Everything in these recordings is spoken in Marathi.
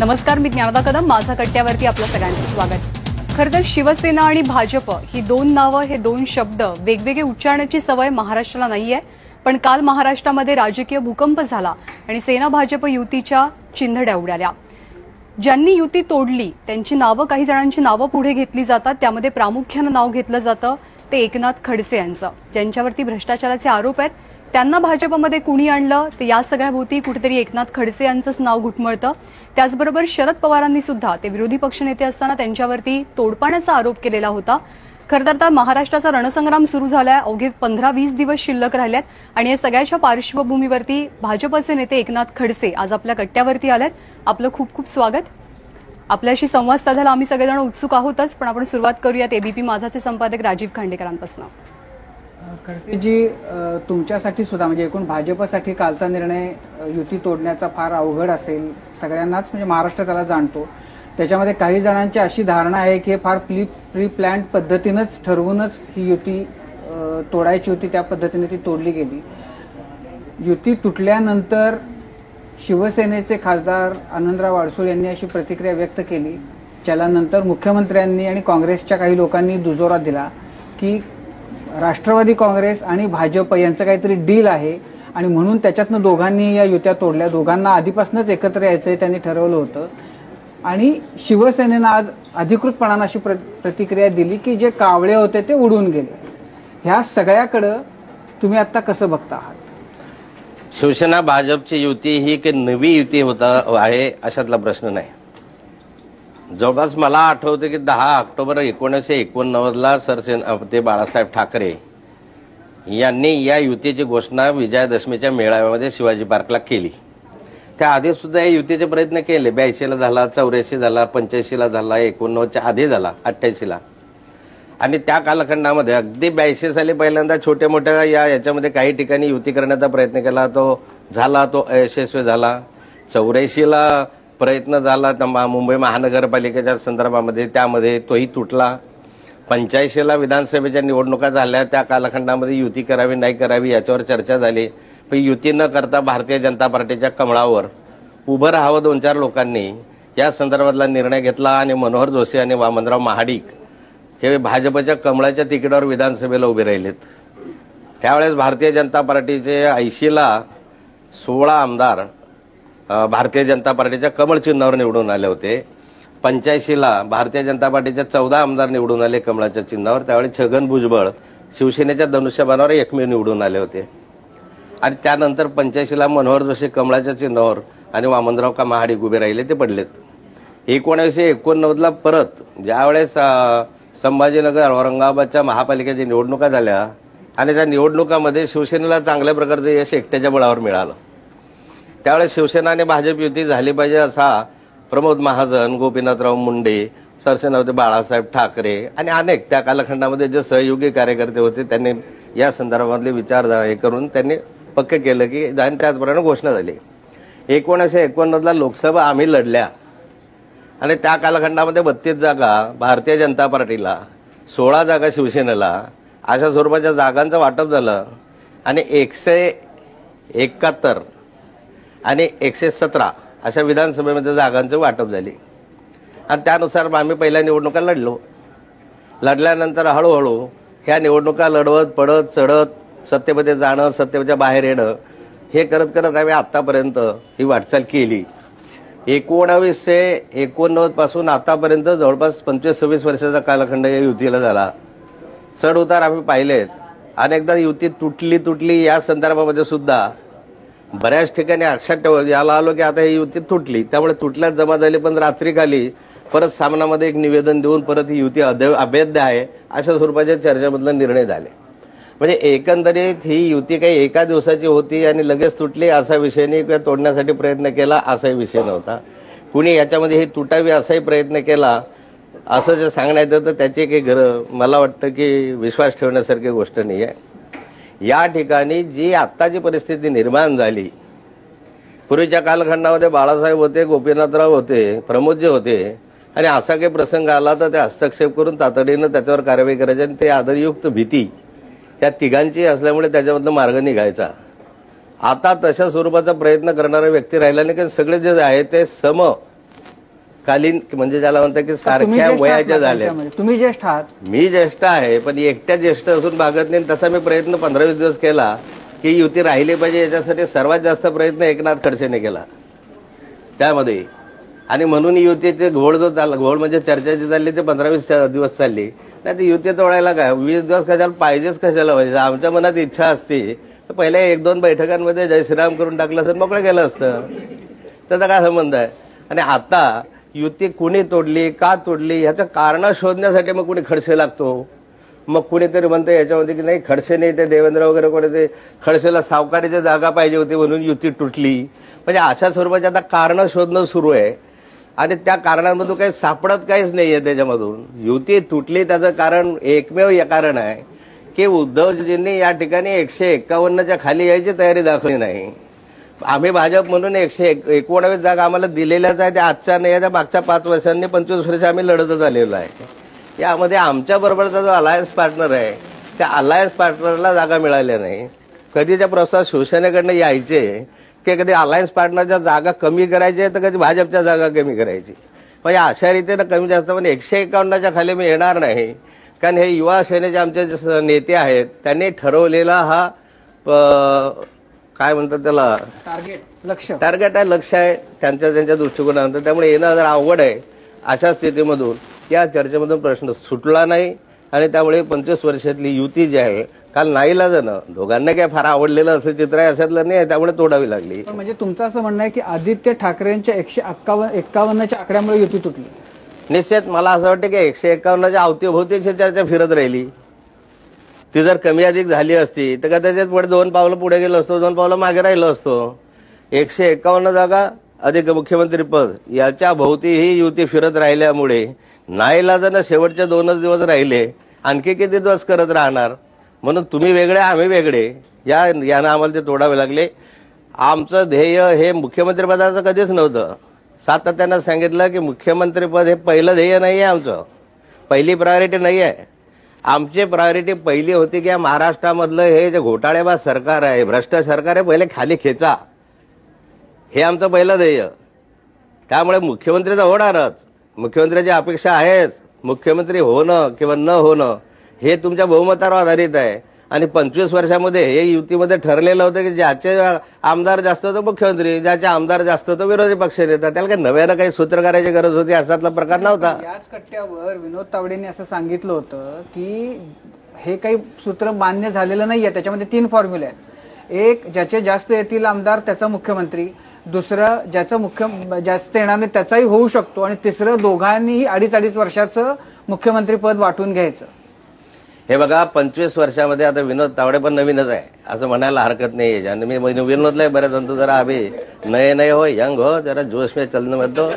नमस्कार, मी ज्ञानदा कदम. माझा कट्ट्यावरती आपलं सगळ्यांचं स्वागत. खरं तर शिवसेना आणि भाजप ही दोन नावं, हे दोन शब्द वेगवेगळे उच्चारण्याची सवय महाराष्ट्राला नाहीये. पण काल महाराष्ट्रामध्ये राजकीय भूकंप झाला आणि सेना भाजप युतीच्या चिंधड्या उडाल्या. ज्यांनी युती तोडली त्यांची नावं, काही जणांची नावं पुढे घेतली जातात. त्यामध्ये प्रामुख्यानं नाव घेतलं जातं ते एकनाथ खडसे यांचं, ज्यांच्यावरती भ्रष्टाचाराचे आरोप आहेत. त्यांना भाजपमध्ये कुणी आणलं तर या सगळ्याभोवती कुठेतरी एकनाथ खडसे यांचंच नाव घुटमळतं. त्याचबरोबर शरद पवारांनी सुद्धा, ते विरोधी पक्षनेते असताना, त्यांच्यावरती तोडपाण्याचा आरोप केलेला होता. खरं तर आता महाराष्ट्राचा रणसंग्राम सुरू झालाय. अवघे 15-20 दिवस शिल्लक राहिलेत आणि या सगळ्याच्या पार्श्वभूमीवरती भाजपचे नेते एकनाथ खडसे आज आपल्या कट्ट्यावरती आलेत. आपलं खूप खूप स्वागत. आपल्याशी संवाद साधायला आम्ही सगळेजण उत्सुक आहोतच, पण आपण सुरुवात करूयात एबीपी माझाचे संपादक राजीव खांडेकरांपासून. खडसेजी, तुमच्यासाठी सुद्धा म्हणजे एकूण भाजपसाठी कालचा निर्णय युती तोडण्याचा फार अवघड असेल. सगळ्यांनाच म्हणजे महाराष्ट्र त्याला जाणतो. त्याच्यामध्ये काही जणांची अशी धारणा आहे की फार प्री प्लॅन्ड पद्धतीनंच ठरवूनच ही युती तोडायची होती, त्या पद्धतीने ती तोडली गेली. युती तुटल्यानंतर शिवसेनेचे खासदार आनंदराव अडसूळ यांनी अशी प्रतिक्रिया व्यक्त केली, ज्यानंतर मुख्यमंत्र्यांनी आणि काँग्रेसच्या काही लोकांनी दुजोरा दिला की राष्ट्रवादी काँग्रेस आणि भाजप यांचं काहीतरी डील आहे आणि म्हणून त्याच्यातनं दोघांनी या युत्या तोडल्या. दोघांना आधीपासूनच एकत्र यायचंय त्यांनी ठरवलं होतं. आणि शिवसेनेनं आज अधिकृतपणानं अशी प्रतिक्रिया दिली की जे कावळे होते ते उडून गेले. ह्या सगळ्याकडं तुम्ही आता कसं बघता आहात? शिवसेना भाजपची युती ही की नवी युती आहे अशातला प्रश्न नाही. जवळपास मला आठवतं की 10 ऑक्टोबर 1989ला सरसेनापती बाळासाहेब ठाकरे यांनी या युतीची घोषणा विजयादशमीच्या मेळाव्यामध्ये शिवाजी पार्कला केली. त्याआधी सुद्धा या युतीचे प्रयत्न केले. 82ला झाला, 84 झाला, 85ला झाला, 89च्या आधी झाला, 88ला. आणि त्या कालखंडामध्ये अगदी 82 साली पहिल्यांदा छोट्या मोठ्या याच्यामध्ये काही ठिकाणी युती करण्याचा प्रयत्न केला, तो अयशस्वी झाला. 84ला प्रयत्न झाला मुंबई महानगरपालिकेच्या संदर्भामध्ये, त्यामध्ये तोही तुटला. 85ला विधानसभेच्या निवडणुका झाल्या, त्या कालखंडामध्ये युती करावी नाही करावी याच्यावर चर्चा झाली. पण युती न करता भारतीय जनता पार्टीच्या कमळावर उभं राहावं 2-4 लोकांनी या संदर्भातला निर्णय घेतला आणि मनोहर जोशी आणि वामनराव महाडिक हे भाजपच्या कमळाच्या तिकिटावर विधानसभेला उभे राहिलेत. त्यावेळेस भारतीय जनता पार्टीचे 80ला 16 आमदार भारतीय जनता पार्टीच्या कमळ चिन्हावर निवडून आले होते. 85ला भारतीय जनता पार्टीच्या 14 आमदार निवडून आले कमळाच्या चिन्हावर. त्यावेळी छगन भुजबळ शिवसेनेच्या धनुष्यबाणावर एकमेव निवडून आले होते. आणि त्यानंतर 85ला मनोहर जोशी कमळाच्या चिन्हावर आणि वामनराव का महाडिक उभे राहिले, ते पडलेत. 1989ला परत ज्यावेळेस संभाजीनगर औरंगाबादच्या महापालिकेच्या निवडणुका झाल्या आणि त्या निवडणुकामध्ये शिवसेनेला चांगल्या प्रकारचं यश एकट्याच्या बळावर मिळालं. त्यावेळेस शिवसेना आणि भाजप युती झाली पाहिजे असा प्रमोद महाजन, गोपीनाथराव मुंडे, सरसेनापती बाळासाहेब ठाकरे आणि अनेक त्या कालखंडामध्ये जे सहयोगी कार्यकर्ते होते त्यांनी या संदर्भातले विचार करून त्यांनी पक्के केलं की आणि त्याचप्रमाणे घोषणा झाली. 1989ला लोकसभा आम्ही लढल्या आणि त्या कालखंडामध्ये 32 जागा भारतीय जनता पार्टीला, 16 जागा शिवसेनेला, अशा स्वरूपाच्या जागांचं वाटप झालं आणि 171 आणि 117 अशा विधानसभेमध्ये जागांची वाटप झाली. आणि त्यानुसार आम्ही पहिल्या निवडणुका लढल्यानंतर हळूहळू ह्या निवडणुका लढवत पडत चढत सत्तेमध्ये जाणं, सत्तेच्या बाहेर येणं, हे करत करत आम्ही आतापर्यंत ही वाटचाल केली. 1989 पासून आतापर्यंत जवळपास 25-26 वर्षाचा कालखंड या युतीला झाला. चढ उतार आम्ही पाहिलेत. अनेकदा युती तुटली या संदर्भामध्ये सुद्धा बऱ्याच ठिकाणी लक्षात याला आलो की आता ही युती तुटली, त्यामुळे तुटल्यात जमा झाली. पण रात्री खाली परत सामनामध्ये एक निवेदन देऊन परत ही युती अभेद्य आहे अशा स्वरूपाच्या चर्चेमधले निर्णय झाले. म्हणजे एकंदरीत ही युती काही एका दिवसाची होती आणि लगेच तुटली असा विषय नाही, किंवा तोडण्यासाठी प्रयत्न केला असाही विषय नव्हता. कुणी याच्यामध्ये ही तुटावी असाही प्रयत्न केला असं जे सांगण्यात येतं त्याची काही मला वाटतं की विश्वास ठेवण्यासारखी गोष्ट नाही आहे. या ठिकाणी जी आत्ताची परिस्थिती निर्माण झाली, पूर्वीच्या कालखंडामध्ये बाळासाहेब होते, गोपीनाथराव होते, प्रमोदजी होते आणि असा काही प्रसंग आला तर ते हस्तक्षेप करून तातडीनं त्याच्यावर कारवाई करायची आणि ते आदरयुक्त भीती त्या तिघांची असल्यामुळे त्याच्यामधनं मार्ग निघायचा. आता तशा स्वरूपाचा प्रयत्न करणारा व्यक्ती राहिला नाही, कारण सगळे जे आहे ते कालीन म्हणजे ज्याला म्हणतात की तुम्ही सारख्या ज्येष्ठ आहात वयाच्या ना झाल्या. त्यांच्यामध्ये. तुम्ही ज्येष्ठ आहात. मी ज्येष्ठ आहे, पण एकट्या ज्येष्ठ असून भागत नाही. तसा मी प्रयत्न 15-20 दिवस केला की युती राहिली पाहिजे, याच्यासाठी सर्वात जास्त प्रयत्न एकनाथ खडसेने केला त्यामध्ये. आणि म्हणून युतीचे घोळ जो चालला, घोळ म्हणजे चर्चा जी चालली ते 15-20 दिवस चालली. नाही ते युती तोडायला काय 20 दिवस कशाला पाहिजेच, कशाला पाहिजे. आमच्या मनात इच्छा असती तर पहिल्या 1-2 बैठकांमध्ये जय श्रीराम करून टाकलं असतं, मोकळं केलं असतं. त्याचा काय संबंध आहे. आणि आता युती कुणी तोडली, का तोडली, ह्याचं कारण शोधण्यासाठी मग कुणी खडसे लागतो. मग कुणीतरी म्हणतं याच्यामध्ये की नाही खडसे नाही, ते देवेंद्र वगैरे कोणी ते खडसेला सावकारीची जागा पाहिजे होती म्हणून युती तुटली. म्हणजे अशा स्वरूपाचे आता कारणं शोधणं सुरू आहे. आणि त्या कारणांमधून काही सापडत काहीच नाही आहे त्याच्यामधून. युती तुटली त्याचं कारण एकमेव कारण आहे की उद्धवजींनी या ठिकाणी 151च्या खाली यायची तयारी दाखवली नाही. आम्ही भाजप म्हणून 119 जागा आम्हाला दिलेल्याच आहे. त्या आजच्या नाही, त्या मागच्या 5 वर्षांनी 25 वर्ष आम्ही लढतच आलेलो आहे. यामध्ये आमच्या बरोबरचा जो अलायन्स पार्टनर आहे त्या अलायन्स पार्टनरला जागा मिळाल्या नाही. कधी त्या प्रस्ताव शिवसेनेकडनं यायचे की कधी अलायन्स पार्टनरच्या जागा कमी करायच्या तर कधी भाजपच्या जागा कमी करायची. म्हणजे अशा रीतीनं कमी जास्त, पण 151च्या खाली मी येणार नाही. कारण हे युवा सेनेचे आमचे जे नेते आहेत त्यांनी ठरवलेला हा काय म्हणतात त्याला टार्गेट आहे, लक्ष आहे त्यांच्या दृष्टिकोनानंतर. त्यामुळे येणं जरा अवघड आहे. अशा स्थितीमधून या चर्चेमधून प्रश्न सुटला नाही. आणि त्यामुळे 25 वर्षातली युती जी आहे काल नाईलाजानं दोघांना काय फार आवडलेलं असं चित्र आहे अशातलं नाही, त्यामुळे तोडावी लागली. म्हणजे तुमचं असं म्हणणं आहे की आदित्य ठाकरेंच्या 151च्या आकड्यामुळे युती तुटली. निश्चित मला असं वाटतं की 151च्या अवतीभोवतीची चर्चा फिरत राहिली. ती जर कमी अधिक झाली असती तर कदाचित पुढे 2 पावलं पुढे गेलो असतो, 2 पावलं मागे राहिलो असतो. 151 जागा अधिक मुख्यमंत्री पद याच्या भोवती ही युती फिरत राहिल्यामुळे नाईलाजानं शेवटचे 2च दिवस राहिले. आणखी किती दिवस करत राहणार. म्हणून तुम्ही वेगळे आम्ही वेगळे यानं आम्हाला ते तोडावे लागले. आमचं ध्येय हे मुख्यमंत्रीपदाचं कधीच नव्हतं. सातत्यानं सांगितलं की मुख्यमंत्रीपद हे पहिलं ध्येय नाही आहे, आमचं पहिली प्रायोरिटी नाही आहे. आमची प्रायोरिटी पहिली होती की या महाराष्ट्रामधलं हे जे घोटाळेबाज सरकार आहे, भ्रष्ट सरकार आहे, पहिले खाली खेचा, हे आमचं पहिलं ध्येय. त्यामुळे मुख्यमंत्री तर होणारच, मुख्यमंत्र्याची अपेक्षा आहेच. मुख्यमंत्री होणं किंवा न होणं हे तुमच्या बहुमतावर आधारित आहे. आणि 25 वर्षामध्ये हे युतीमध्ये ठरलेलं होतं की ज्याचे आमदार जास्त तो मुख्यमंत्री, ज्याचे आमदार जास्त तो विरोधी पक्ष नेता. त्याला काही नव्यानं काही सूत्र करायची गरज होती असातला प्रकार नव्हता. याच कट्ट्यावर विनोद तावडेंनी असं सांगितलं होतं की हे काही सूत्र मान्य झालेलं नाहीये. त्याच्यामध्ये 3 फॉर्म्युले आहेत. एक, ज्याचे जास्त येतील आमदार त्याचा मुख्यमंत्री. दुसरं, ज्याचं जास्त येणार नाही त्याचाही होऊ शकतो. आणि तिसरं, दोघांनीही 2.5 वर्षाचं मुख्यमंत्रीपद वाटून घ्यायचं. हे बघा 25 वर्षामध्ये आता विनोद तावडे पण नवीनच आहे असं म्हणायला हरकत नाही. आणि मी विनोदला बऱ्याच म्हणतो जरा अभि नये हो, यंग हो, जरा जोश में चलणं म्हणतो.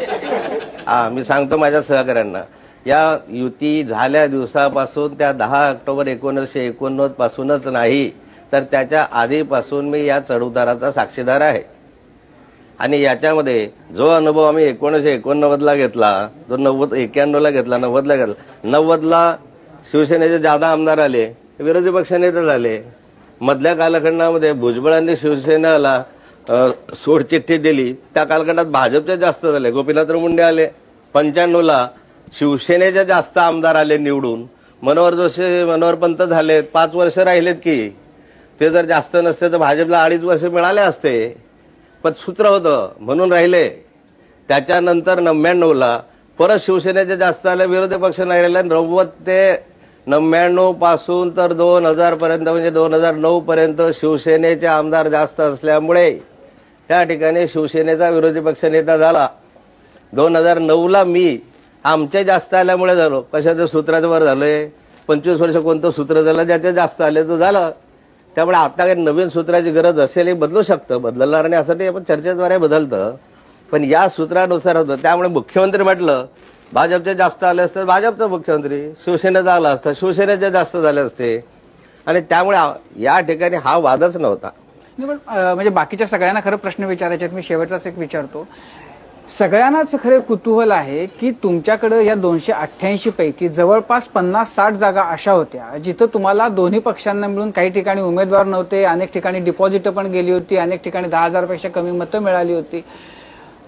मी सांगतो माझ्या सहकाऱ्यांना, या युती झाल्या दिवसापासून त्या 10 ऑक्टोबर 1989 पासूनच नाही तर त्याच्या आधीपासून मी या चढउताराचा साक्षीदार आहे. आणि याच्यामध्ये जो अनुभव आम्ही 1989ला घेतला, जो 91ला घेतला, 90ला घेतला. 90ला शिवसेनेचे जादा आमदार आले, विरोधी पक्षनेते झाले. मधल्या कालखंडामध्ये भुजबळांनी शिवसेनेला सोडचिठ्ठी दिली, त्या कालखंडात भाजपचे जास्त झाले. गोपीनाथ मुंडे आले. 95ला शिवसेनेचे जास्त आमदार आले निवडून. मनोहर जोशी, मनोहर पंत झालेत, 5 वर्ष राहिलेत की. ते जर जास्त नसते तर भाजपला 2.5 वर्ष मिळाले असते, पण सूत्र होतं म्हणून राहिले. त्याच्यानंतर 99ला परत शिवसेनेचे जास्त आले, विरोधी पक्ष नाही राहिले. 90 ते 99 पासून तर 2000 पर्यंत म्हणजे 2009 पर्यंत शिवसेनेचे आमदार जास्त असल्यामुळे त्या ठिकाणी शिवसेनेचा विरोधी पक्ष नेता झाला. 2009ला मी आमचे जास्त आल्यामुळे झालो. कशाचं सूत्राचं वर झालंय. 25 वर्ष कोणतं सूत्र झालं, ज्याचे जास्त आले तर झालं. त्यामुळे आता काही नवीन सूत्राची गरज असेल, हे बदलू शकतं, बदलणार नाही असं ते आपण चर्चेद्वारे बदलतं. पण या सूत्रानुसार होतं. त्यामुळे मुख्यमंत्री म्हटलं भाजपचे जास्त आले असते भाजपचं मुख्यमंत्री, शिवसेनेचा आला असता शिवसेनेचे जास्त झाले असते. आणि त्यामुळे या ठिकाणी हा वादच नव्हता. म्हणजे बाकीच्या सगळ्यांना खरं प्रश्न विचारायचे, मी शेवटचाच एक विचारतो. सगळ्यांनाच खरे कुतूहल आहे की तुमच्याकडे या 288 पैकी जवळपास 50-60 जागा अशा होत्या जिथं तुम्हाला दोन्ही पक्षांना मिळून काही ठिकाणी उमेदवार नव्हते, अनेक ठिकाणी डिपॉझिट पण गेली होती, अनेक ठिकाणी 10,000 पेक्षा कमी मतं मिळाली होती.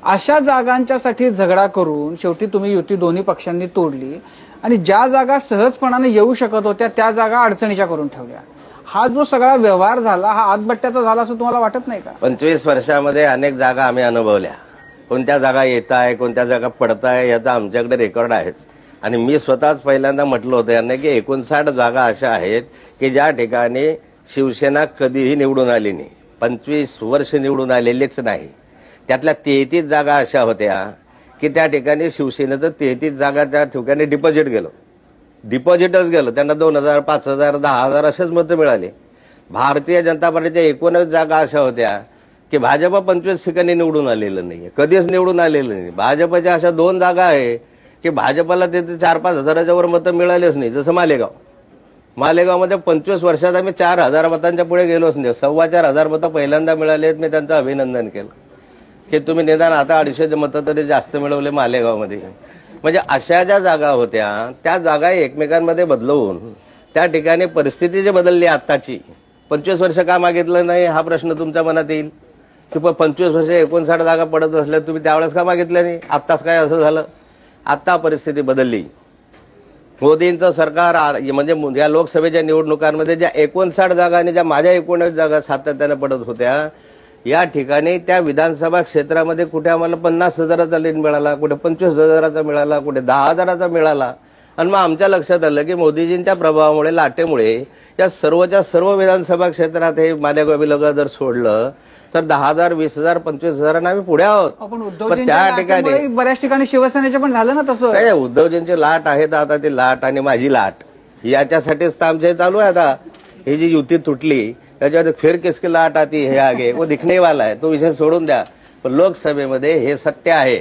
अशा जागांच्यासाठी झगडा करून शेवटी तुम्ही युती दोन्ही पक्षांनी तोडली आणि ज्या जागा सहजपणाने येऊ शकत होत्या त्या जागा अडचणीच्या करून ठेवल्या. हा जो सगळा व्यवहार झाला हा आतबट्ट्याचा झाला असं तुम्हाला वाटत नाही का? 25 वर्षामध्ये अनेक जागा आम्ही अनुभवल्या. कोणत्या जागा येत आहे, कोणत्या जागा पडत आहे याचा आमच्याकडे रेकॉर्ड आहेच. आणि मी स्वतःच पहिल्यांदा म्हटलं होतं यांना की 59 जागा अशा आहेत की ज्या ठिकाणी शिवसेना कधीही निवडून आली नाही, 25 वर्ष निवडून आलेलीच नाही. त्यातल्या 33 जागा अशा होत्या की त्या ठिकाणी शिवसेनेचं 33 जागा त्या ठिकाणी डिपॉझिटच गेलं. त्यांना 2,000, 5,000, 10,000 असेच मतं मिळाली. भारतीय जनता पार्टीच्या 19 जागा अशा होत्या की भाजप 25 ठिकाणी निवडून आलेलं नाही, कधीच निवडून आलेलं नाही. भाजपच्या अशा 2 जागा आहे की भाजपला तिथे 4-5 हजाराच्या वर मतं मिळालेच नाही. जसं मालेगावमध्ये 25 वर्षात आम्ही 4,000 मतांच्या पुढे गेलोच नाही. 4,2500 मतं पहिल्यांदा मिळाले. मी त्यांचं अभिनंदन केलं की तुम्ही निदान आता 250 मतं तरी जास्त मिळवले मालेगावमध्ये. म्हणजे अशा ज्या जागा होत्या त्या जागा एकमेकांमध्ये बदलवून त्या ठिकाणी परिस्थिती जी बदलली आत्ताची. 25 वर्ष का मागितलं नाही हा प्रश्न तुमच्या मनात येईल की 25 वर्ष 59 जागा पडत असल्या तुम्ही त्यावेळेस का मागितल्या नाही, आत्ताच काय असं झालं. आता परिस्थिती बदलली. मोदींचं सरकार म्हणजे या लोकसभेच्या निवडणुकांमध्ये ज्या 59 जागा आणि ज्या माझ्या 19 जागा सातत्याने पडत होत्या या ठिकाणी त्या विधानसभा क्षेत्रामध्ये कुठे आम्हाला 50,000चा लीड मिळाला, कुठे 25,000चा मिळाला, कुठे 10,000चा मिळाला. आणि मग आमच्या लक्षात आलं की मोदीजींच्या प्रभावामुळे, लाटेमुळे या सर्वच्या सर्व विधानसभा क्षेत्रात हे मालेगाव विलग जर सोडलं तर 10,000, 20,000, 25,000 आम्ही पुढे आहोत. पण त्या ठिकाणी बऱ्याच ठिकाणी शिवसेनेचे पण झालं ना तसं. काय उद्धवजींची लाट आहे तर आता ती लाट आणि माझी लाट याच्यासाठीच तर आमचे चालू आहे. आता ही जी युती तुटली त्याच्यामध्ये फिर किसकी लाट आती हे आगे वो दिखने वाला आहे, तो विषय सोडून द्या. पण लोकसभेमध्ये हे सत्य आहे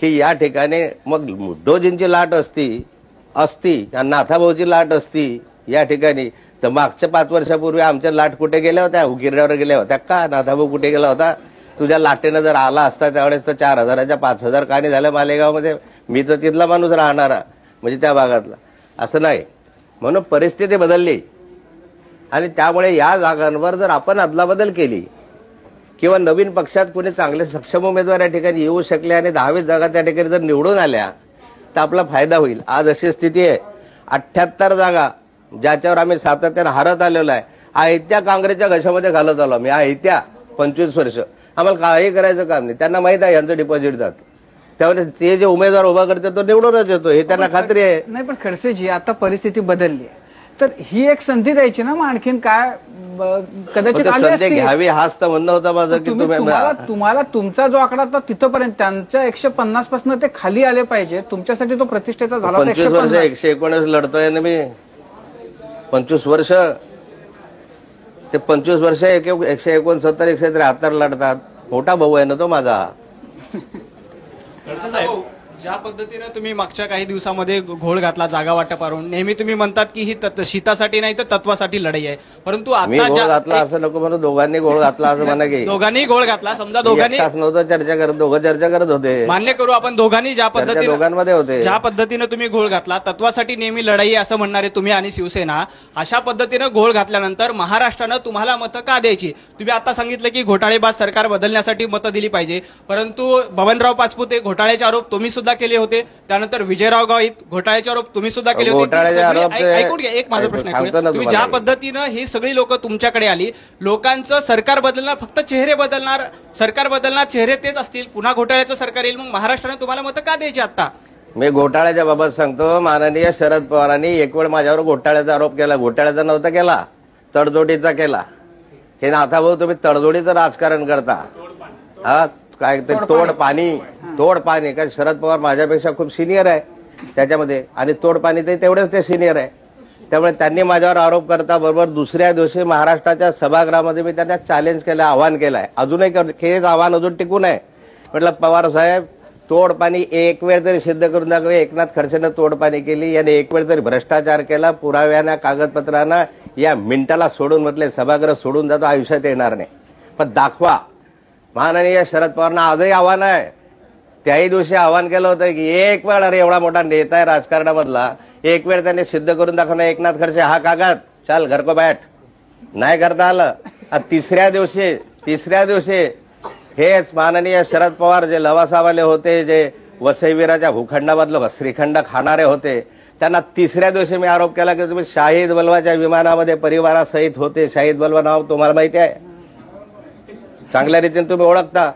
की या ठिकाणी मग उद्धवजींची लाट असती नाथाभाऊची लाट असती या ठिकाणी तर मागच्या 5 वर्षापूर्वी आमच्या लाट कुठे गेल्या होत्या, उकिरड्यावर गेल्या होत्या का? नाथाभाऊ कुठे गेला होता? तुझ्या लाटेनं जर आला असता त्यावेळेस तर 4,000च्या 5,000 का नाही झाल्या मालेगावमध्ये? मी तर तिथला माणूस राहणारा म्हणजे त्या भागातला. असं नाही. म्हणून परिस्थिती बदलली आणि त्यामुळे या जागांवर जर आपण अदलाबदल केली किंवा नवीन पक्षात कोणी चांगले सक्षम उमेदवार या ठिकाणी येऊ शकले आणि 10-20 जागा त्या ठिकाणी जर निवडून आल्या तर आपला फायदा होईल. आज अशी स्थिती आहे 78 जागा ज्याच्यावर आम्ही सातत्याने हारत आलेलो आहे. आयत्या काँग्रेसच्या घशामध्ये घालत आलो आम्ही. आयत्या 25 वर्ष आम्हाला काही करायचं काम नाही. त्यांना माहित आहे यांचं डिपॉझिट जातं. त्यामुळे ते जे उमेदवार उभा करते तो निवडूनच येतो हे त्यांना खात्री आहे. नाही पण खडसेजी आता परिस्थिती बदलली आहे तर ही एक संधी द्यायची ना. मग आणखीन काय कदाचित संधी घ्यावी हाच तर म्हणणं होतं माझं की तुम्हाला तुमचा जो आकडा होता तिथपर्यंत त्यांच्या 150 पासून ते खाली आले पाहिजे. तुमच्यासाठी तो प्रतिष्ठेचा झाला. 25 वर्ष 119 लढतोय ना मी. 25 वर्ष ते 25 वर्ष 169 173 लढतात. मोठा भाऊ आहे ना तो माझा. ज्या पद्धतीने तुम्ही मागच्या काही दिवसामध्ये घोळ घातला जागा वाटपावरून, नेहमी तुम्ही म्हणतात की ही शीतासाठी नाही तर तत्वासाठी लढाई आहे, परंतु आता घोळ घातला असं नको म्हणून दोघांनी घोळ घातला असं म्हणा की दोघांनी घोळ घातला. समजा दोघांनी नव्हतं चर्चा करत, दोघं चर्चा करत होते. मान्य करू आपण दोघांनी ज्या पद्धतीने दोघांमध्ये होते, ज्या पद्धतीने तुम्ही घोळ घातला तत्वासाठी नेहमी लढाई असं म्हणणारे तुम्ही आणि शिवसेना, अशा पद्धतीने घोळ घातल्यानंतर महाराष्ट्रानं तुम्हाला मतं का द्यायची? तुम्ही आता सांगितलं की घोटाळेबाज सरकार बदलण्यासाठी मतं दिली पाहिजे, परंतु बबनराव पाचपुते घोटाळ्याचे आरोप तुम्ही सुद्धा केले होते. त्यानंतर विजयराव गावित घोटाळ्याचे आरोप तुम्ही सुद्धा केले होते. ऐकून घ्या एक माझा प्रश्न आहे. तुम्ही ज्या पद्धतीनं ही सगळी लोक तुमच्याकडे आली, लोकांचं सरकार बदलणार, फक्त चेहरे बदलणार, सरकार बदलणार, चेहरे तेच असतील, पुन्हा घोटाळ्याचं सरकार येईल, मग महाराष्ट्राने तुम्हाला मतं का द्यायची? आता मी घोटाळ्याच्या बाबत सांगतो. माननीय शरद पवारांनी एक वेळ माझ्यावर घोटाळ्याचा आरोप केला. घोटाळ्याचा नव्हता केला, तडजोडीचा केला. की नाथाभाऊ तुम्ही तडजोडीचं राजकारण करता. हा काय ते तोड पाणी काय? शरद पवार माझ्यापेक्षा खूप सिनियर आहे त्याच्यामध्ये आणि तोड पाणी तेवढेच ते सिनियर आहे. त्यामुळे त्यांनी माझ्यावर आरोप करता बरोबर दुसऱ्या दिवशी महाराष्ट्राच्या सभागृहामध्ये मी त्यांना चॅलेंज केलं, आव्हान केलंय. अजूनही हेच आव्हान अजून टिकून आहे. म्हटलं पवार साहेब तोड पाणी एक वेळ तरी सिद्ध करून दाखवे. एकनाथ खडसेनं तोड पाणी केली, याने एक वेळ तरी भ्रष्टाचार केला, पुराव्याना कागदपत्रांना या मिनिटाला सोडून म्हटले सभागृह सोडून जातो, आयुष्यात येणार नाही, पण दाखवा. माननीय शरद पवारांना आजही आव्हान आहे. त्याही दिवशी आव्हान केलं होतं की एक वेळ, अरे एवढा मोठा नेता आहे राजकारणामधला, एक वेळ त्यांनी सिद्ध करून दाखवणं. एकनाथ खडसे हा कागद चाल घर को बैठ, नाही करता आलं. तिसऱ्या दिवशी हेच माननीय शरद पवार जे लवासावाले होते, जे वसईविराच्या भूखंडामधलं श्रीखंड खाणारे होते, त्यांना तिसऱ्या दिवशी मी आरोप केला की तुम्ही शाहीद बलवाच्या विमानामध्ये परिवारासहित होते. शाहीद बलवा नाव तुम्हाला माहिती आहे, चांगल्या रीतीने तुम्ही ओळखता.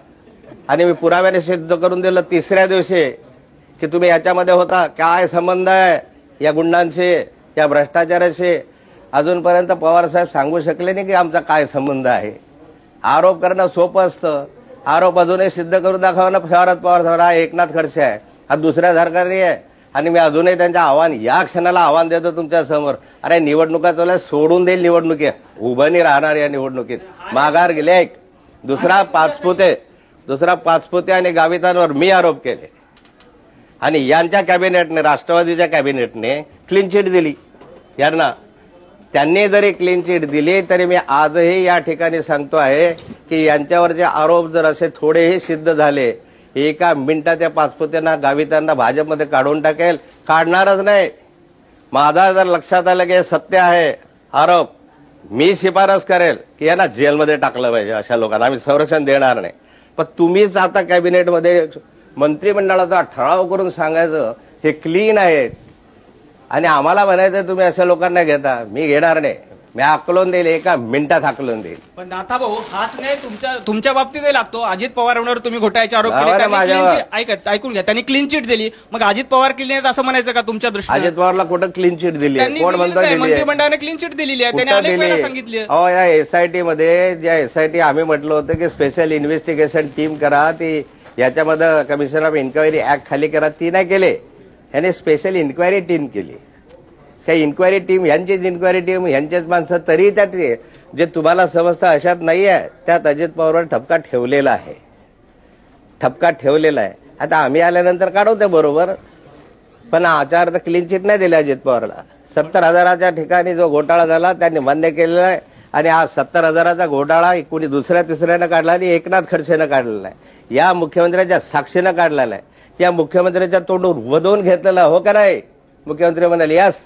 आणि मी पुराव्याने सिद्ध करून दिलं तिसऱ्या दिवशी की तुम्ही याच्यामध्ये होता. काय संबंध आहे या गुंडांशी, या भ्रष्टाचाराशी? अजूनपर्यंत पवार साहेब सांगू शकले नाही की आमचा काय संबंध आहे. आरोप करणं सोपं असतं, आरोप अजूनही सिद्ध करून दाखवणं शरद पवार साहेब. हा एकनाथ खडसे आहे, हा दुसऱ्या सरकारी आहे. आणि मी अजूनही त्यांच्या आव्हान, या क्षणाला आव्हान देतो तुमच्या समोर. अरे निवडणुका चालल्या, सोडून देईल निवडणुकीत, उभं नाही राहणार या निवडणुकीत. माघार गेले. एक दुसरा पाचपुते आणि गावितांवर मी आरोप केले आणि यांच्या कॅबिनेटने, राष्ट्रवादीच्या कॅबिनेटने क्लीन चिट दिली यांना. त्यांनी जरी क्लीन चिट दिली तरी मी आजही या ठिकाणी सांगतो आहे की यांच्यावरचे आरोप जर असे थोडेही सिद्ध झाले, एका मिनिटात त्या पाचपुत्यांना, गावितांना भाजपमध्ये काढून टाकेल. काढणारच नाही. माझा जर लक्षात आलं की हे सत्य आहे आरोप, मी शिफारस करेल की यांना जेलमध्ये टाकलं पाहिजे. अशा लोकांना आम्ही संरक्षण देणार नाही. पण तुम्हीच आता कॅबिनेटमध्ये मंत्रिमंडळाचा ठराव करून सांगायचं हे क्लीन आहे आणि आम्हाला म्हणायचं तुम्ही अशा लोकांना घेता. मी घेणार नाही. मी हाकलून देईल, एका मिनिटात हाकलून देईल. पण नाथा भाऊ, हाच नाही तुमच्या बाबतीतही लागतो. अजित पवारांवर तुम्ही घोटाळ्याचे आरोप केले, त्यांनी माझ्यावर. clean sheet- ऐकून घ्या, त्यांनी क्लीन चिट दिली. मग अजित पवार क्लीन आहेत असं म्हणायचं का तुमच्या दृष्टीने? अजित पवारला कुठं क्लीन चिट दिली आहे? त्यांनी कोण दिलेलीच म्हणतो आहे, दिली आहे? मंत्रिमंडळाने क्लीन चिट दिलेली आहे. त्यांनी कुठं अनेक वेळा दिली? सांगितले. अहो, या एसआयटी मध्ये, ज्या एसआयटी आम्ही म्हटलं होतं की स्पेशल इन्व्हेस्टिगेशन टीम करा, ती याच्यामध्ये कमिशन ऑफ इन्क्वायरी ऍक्ट खाली करा, ती नाही केले. याने स्पेशल इन्क्वायरी टीम केली. त्या इन्क्वायरी टीम, यांचीच इन्क्वायरी टीम, यांचेच माणसं, तरी त्यात जे तुम्हाला समजतं अशात नाही आहे. त्यात अजित पवारवर ठपका ठेवलेला आहे. आता आम्ही आल्यानंतर काढवते बरोबर, पण आचार तर क्लीन चिट नाही दिली अजित पवारला. 70,000च्या ठिकाणी जो घोटाळा झाला त्यांनी मान्य केलेला आहे. आणि हा 70,000चा घोटाळा कोणी दुसऱ्या तिसऱ्यानं काढला आणि एकनाथ खडसेनं काढलेला आहे. या मुख्यमंत्र्यांच्या साक्षीनं काढलेला आहे. या मुख्यमंत्र्यांच्या तोंडून वधवून घेतलेला, हो का नाही? मुख्यमंत्री म्हणाले यस,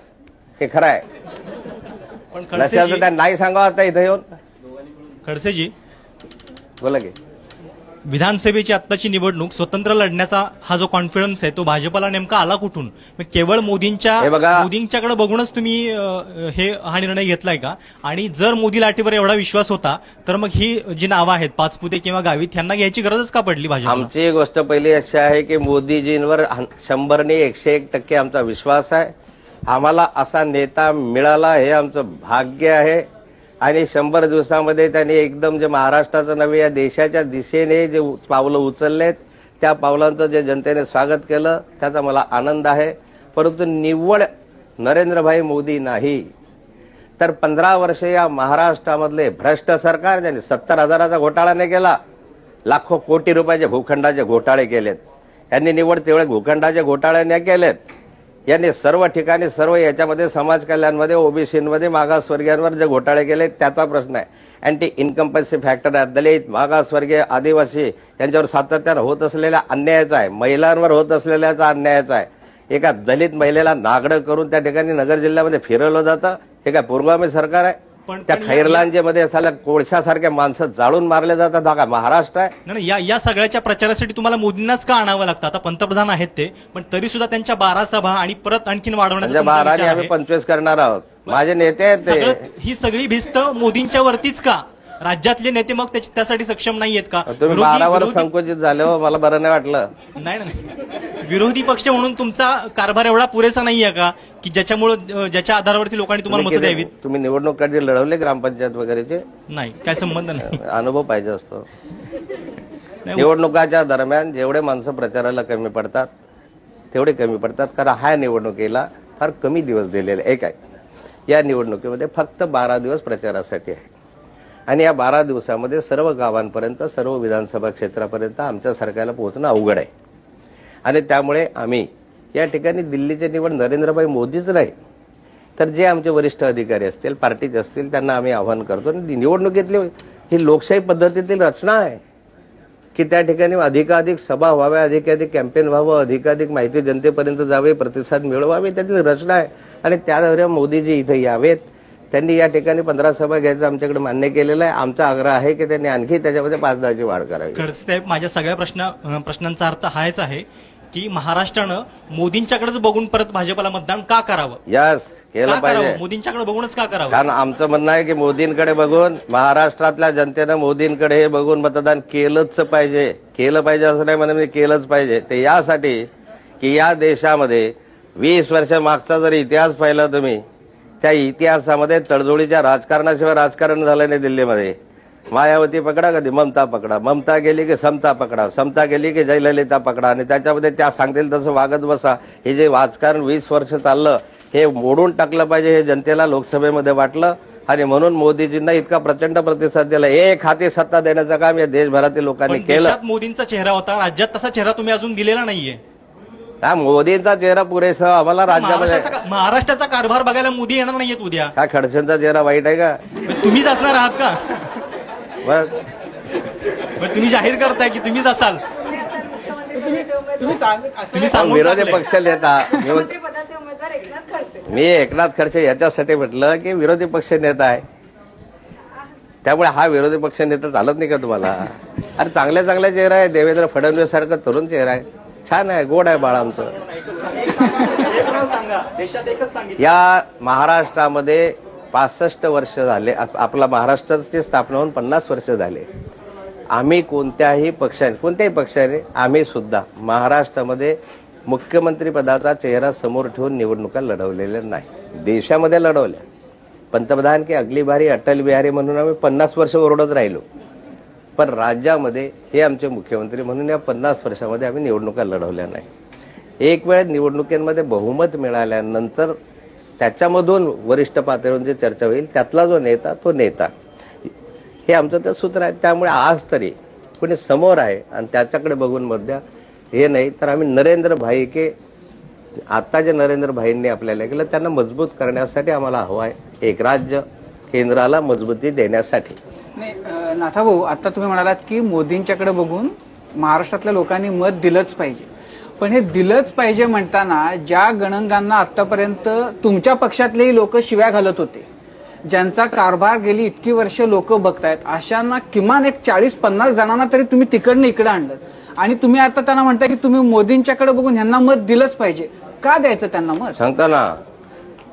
हे खरं आहे. पण नसेल तर त्यांना नाही सांगावं आता इथं येऊन. खडसेजी, बोला की. विधानसभेची आत्ताची निवडणूक स्वतंत्र लढण्याचा हा जो कॉन्फिडन्स आहे तो भाजपला नेमका आला कुठून? केवळ हे बघा. मोदींच्याकडे बघूनच तुम्ही हा निर्णय घेतलाय का? आणि जर मोदी लाटेवर एवढा विश्वास होता तर मग ही जी नावं आहेत पाचपुते किंवा गावित, यांना घ्यायची गरजच का पडली भाजप? आमची गोष्ट पहिली अशी आहे की मोदीजींवर 100ने 101% आमचा विश्वास आहे. आम्हाला असा नेता मिळाला हे आमचं भाग्य आहे. आणि 100 दिवसामध्ये त्यांनी एकदम जे महाराष्ट्राचं नव्हे या देशाच्या दिशेने जे पावलं उचललेत, त्या पावलांचं जे जनतेने स्वागत केलं त्याचा मला आनंद आहे. परंतु निव्वळ नरेंद्रभाई मोदी नाही तर 15 वर्ष या महाराष्ट्रामधले भ्रष्ट सरकार, ज्यांनी 70,000चा घोटाळा नाही केला, लाखो कोटी रुपयाचे भूखंडाचे घोटाळे केलेत. यांनी निव्वळ तेवढे भूखंडाचे घोटाळे नाही केलेत. यांनी सर्व ठिकाणी, सर्व याच्यामध्ये समाज कल्याणमध्ये, ओबीसीमध्ये, मागासवर्गीयांवर जे घोटाळे केले त्याचा प्रश्न आहे. अँटी इन्कम्पन्सी फॅक्टर आहे. दलित, मागासवर्गीय, आदिवासी यांच्यावर सातत्यानं होत असलेल्या अन्यायाचा आहे. महिलांवर होत असलेल्याचा अन्यायाचा आहे. एका दलित महिलेला नागडं करून त्या ठिकाणी नगर जिल्ह्यामध्ये फिरवलं जातं. हे काय पूर्वगामी सरकार आहे? त्या खैरलांजेमध्ये असलेल्या कोळशासारख्या माणसं जाळून मारले जातात. हा काय महाराष्ट्र आहे? नाही, या सगळ्याच्या प्रचारासाठी तुम्हाला मोदींनाच का आणावं लागतं? आता पंतप्रधान आहेत ते, पण तरी सुद्धा त्यांच्या 12 सभा आणि परत आणखीन वाढवण्याचा 12 आम्ही 25 करणार आहोत. माझे नेते आहेत ते. ही सगळी भिस्त मोदींच्या वरतीच का? राज्यातले नेते मग त्यासाठी सक्षम नाहीयेत का? तुम्ही 12 संकुचित झाले हो, मला बरं नाही वाटलं. नाही, विरोधी पक्ष म्हणून तुमचा कारभार एवढा पुरेसा नाहीये का की ज्याच्या आधारावरती लोकांनी तुम्हाला मतं द्यावीत? तुम्ही निवडणूक कधी लढवले ग्रामपंचायत वगैरेचे? नाही, काय संबंध नाही. अनुभव पाहिजे असतो. निवडणुकाच्या दरम्यान जेवढे माणसं प्रचाराला कमी पडतात तेवढे कमी पडतात, कारण हा निवडणुकीला फार कमी दिवस दिलेले. एक आहे, या निवडणुकीमध्ये फक्त 12 दिवस प्रचारासाठी आहे. आणि या 12 दिवसामध्ये सर्व गावांपर्यंत, सर्व विधानसभा क्षेत्रापर्यंत आमच्या सरकारला पोहोचणं अवघड आहे. आणि त्यामुळे आम्ही या ठिकाणी दिल्लीचे निवड नरेंद्रभाई मोदीच नाही तर जे आमचे वरिष्ठ अधिकारी असतील, पार्टीचे असतील, त्यांना आम्ही आवाहन करतो. निवडणुकीतली ही लोकशाही पद्धतीतील रचना आहे की त्या ठिकाणी अधिकाधिक सभा व्हाव्या, अधिकाधिक कॅम्पेन व्हावं, अधिकाधिक माहिती जनतेपर्यंत जावे, प्रतिसाद मिळवावे, त्यातील रचना आहे. आणि त्याद्वारे मोदीजी इथे यावेत, त्यांनी या ठिकाणी 15 सभा घ्यायचं आमच्याकडे मान्य केलेलं आहे. आमचा आग्रह आहे की त्यांनी आणखी त्याच्यामध्ये 5-10ची वाढ करावी. खडसे साहेब, माझ्या सगळ्या प्रश्नांचा अर्थ हाच आहे की महाराष्ट्रानं मोदींच्याकडेच बघून परत भाजपला मतदान का करावं? यस, केलं पाहिजे. मोदींच्याकडे बघूनच का करावं? कारण आमचं म्हणणं आहे की मोदींकडे बघून, महाराष्ट्रातल्या जनतेनं मोदींकडे हे बघून मतदान केलंच पाहिजे. केलं पाहिजे असं नाही म्हणून केलंच पाहिजे. ते यासाठी की या देशामध्ये 20 वर्ष मागचा जर इतिहास पाहिला तुम्ही, त्या इतिहासामध्ये तडजोडीच्या राजकारणाशिवाय राजकारण झालं नाही दिल्लीमध्ये. मायावती पकडा, कधी ममता पकडा, ममता गेली की समता पकडा, समता गेली की जयललिता पकडा, आणि त्याच्यामध्ये त्या सांगतील तसं वागत बसा. हे जे राजकारण 20 वर्ष चाललं हे मोडून टाकलं पाहिजे, हे जनतेला लोकसभेमध्ये वाटलं. आणि म्हणून मोदीजींना इतका प्रचंड प्रतिसाद दिला. एक हाती सत्ता देण्याचं काम या देशभरातील लोकांनी केलं. देशात मोदींचा चेहरा होता, राज्यात तसा चेहरा तुम्ही अजून दिलेला नाहीये. हा मोदींचा चेहरा पुरेसा आम्हाला राज्यामध्ये. महाराष्ट्राचा कारभार बघायला मोदी येणार नाहीयेत उद्या. हा खडसेंचा चेहरा वाईट आहे का? तुम्हीच असणार आहात का? बस तुम्ही जाहीर करताय की तुम्हीच असाल. तुम्ही सांगून विरोधी टाकलंय. पक्ष नेता मंत्रिपदाचे उमेदवार एकनाथ खडसे. मी एकनाथ खडसे याच्यासाठी म्हटलं की विरोधी पक्ष नेता आहे, त्यामुळे हा विरोधी पक्ष नेता चालत नाही का तुम्हाला? अरे चांगल्या चांगल्या चेहरा आहे. देवेंद्र फडणवीस सारखा तरुण चेहरा आहे, छान आहे, गोड आहे बाळ आमचं. या महाराष्ट्रामध्ये 65 वर्ष झाले. आपला महाराष्ट्राची स्थापना होऊन 50 वर्ष झाले. आम्ही कोणत्याही पक्षाने आम्ही सुद्धा महाराष्ट्रामध्ये मुख्यमंत्री पदाचा चेहरा समोर ठेवून निवडणुका लढवलेल्या नाही. देशामध्ये लढवल्या. पंतप्रधान की अगली बारी अटल बिहारी म्हणून आम्ही 50 वर्ष ओरडत राहिलो, पण राज्यामध्ये हे आमचे मुख्यमंत्री म्हणून या 50 वर्षामध्ये आम्ही निवडणुका लढवल्या नाही. एक वेळ निवडणुकीमध्ये बहुमत मिळाल्यानंतर त्याच्यामधून वरिष्ठ पातळीवर जे चर्चा होईल त्यातला जो नेता तो नेता, हे आमचं ते सूत्र आहे. त्यामुळे आज तरी कोणी समोर आहे आणि त्याच्याकडे बघून मध्या हे नाही तर आम्ही नरेंद्र भाई के आता जे नरेंद्र भाईंनी आपल्याला केलं त्यांना मजबूत करण्यासाठी आम्हाला हवं आहे. एक राज्य केंद्राला मजबूती देण्यासाठी. नाही नाथाभाऊ, आता तुम्ही म्हणालात की मोदींच्याकडे बघून महाराष्ट्रातल्या लोकांनी मत दिलंच पाहिजे, पण हे दिलंच पाहिजे म्हणताना ज्या गणंगांना आतापर्यंत तुमच्या पक्षातलेही लोक शिव्या घालत होते, ज्यांचा कारभार गेली इतकी वर्ष लोक बघतायत, अशांना किमान एक 40-50 जणांना तरी तुम्ही तिकडनं इकडे आणलं आणि तुम्ही आता त्यांना म्हणता की तुम्ही मोदींच्याकडे बघून ह्यांना मत दिलंच पाहिजे. का द्यायचं त्यांना मत? सांगता ना,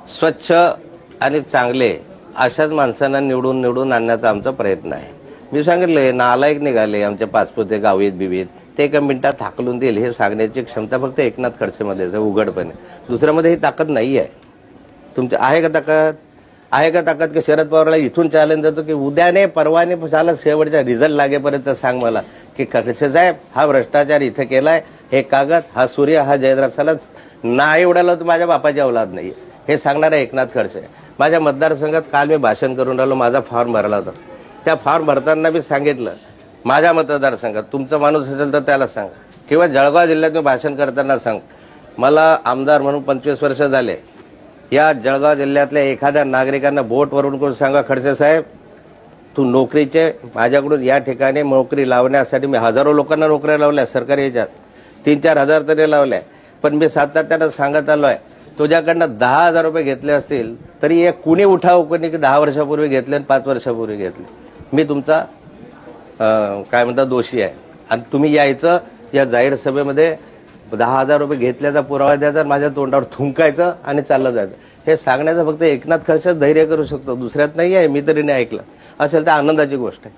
स्वच्छ आणि चांगले अशाच माणसांना निवडून आणण्याचा आमचा प्रयत्न आहे. मी सांगितलंय नालायक निघाले आमचे पाचपुते गावीत बिवीत, ते एका मिनिटात हाकलून देईल हे सांगण्याची क्षमता फक्त एकनाथ खडसेमध्ये उघडपणे. दुसऱ्यामध्ये ही ताकद नाही आहे. तुमच्या आहे का ताकद? आहे का ताकद की शरद पवारला इथून चॅलेंज देतो की उद्याने परवाने झाला शेवटचा रिझल्ट लागेपर्यंत सांग मला की खडसे साहेब हा भ्रष्टाचार इथे केलाय, हे कागद, हा सूर्य, हा जयद्रथाला नाही उडाला तर माझ्या बापाची औलाद नाही, हे सांगणारा एकनाथ खडसे. माझ्या मतदारसंघात काल मी भाषण करून राहिलो, माझा फॉर्म भरला होता. त्या फॉर्म भरताना मी सांगितलं माझ्या मतदारसंघात तुमचा माणूस असेल तर त्याला सांग, किंवा जळगाव जिल्ह्यात मी भाषण करताना सांग, मला आमदार म्हणून 25 वर्ष झाले. या जळगाव जिल्ह्यातल्या एखाद्या नागरिकांना बोटवरून करून सांगा खडसे साहेब तू नोकरीचे माझ्याकडून या ठिकाणी नोकरी लावण्यासाठी मी हजारो लोकांना नोकऱ्या लावल्या सरकारी याच्यात, 3-4 हजार तरी लावल्या. पण मी सातत्यानं सांगत आलोय तुझ्याकडनं 10,000 रुपये घेतले असतील तरी एक कुणी उठाव कोणी की 10 वर्षापूर्वी घेतले आणि 5 वर्षापूर्वी घेतले, मी तुमचा काय म्हणता दोषी आहे. आणि तुम्ही यायचं या जाहीर सभेमध्ये 10,000 रुपये घेतल्याचा पुरावा द्यायचा, माझ्या तोंडावर थुंकायचं आणि चाललं जायचं. हे सांगण्याचं फक्त एकनाथ खडसे धैर्य करू शकतो, दुसऱ्यात नाही आहे. मी तरी नाही ऐकलं असेल तर आनंदाची गोष्ट आहे.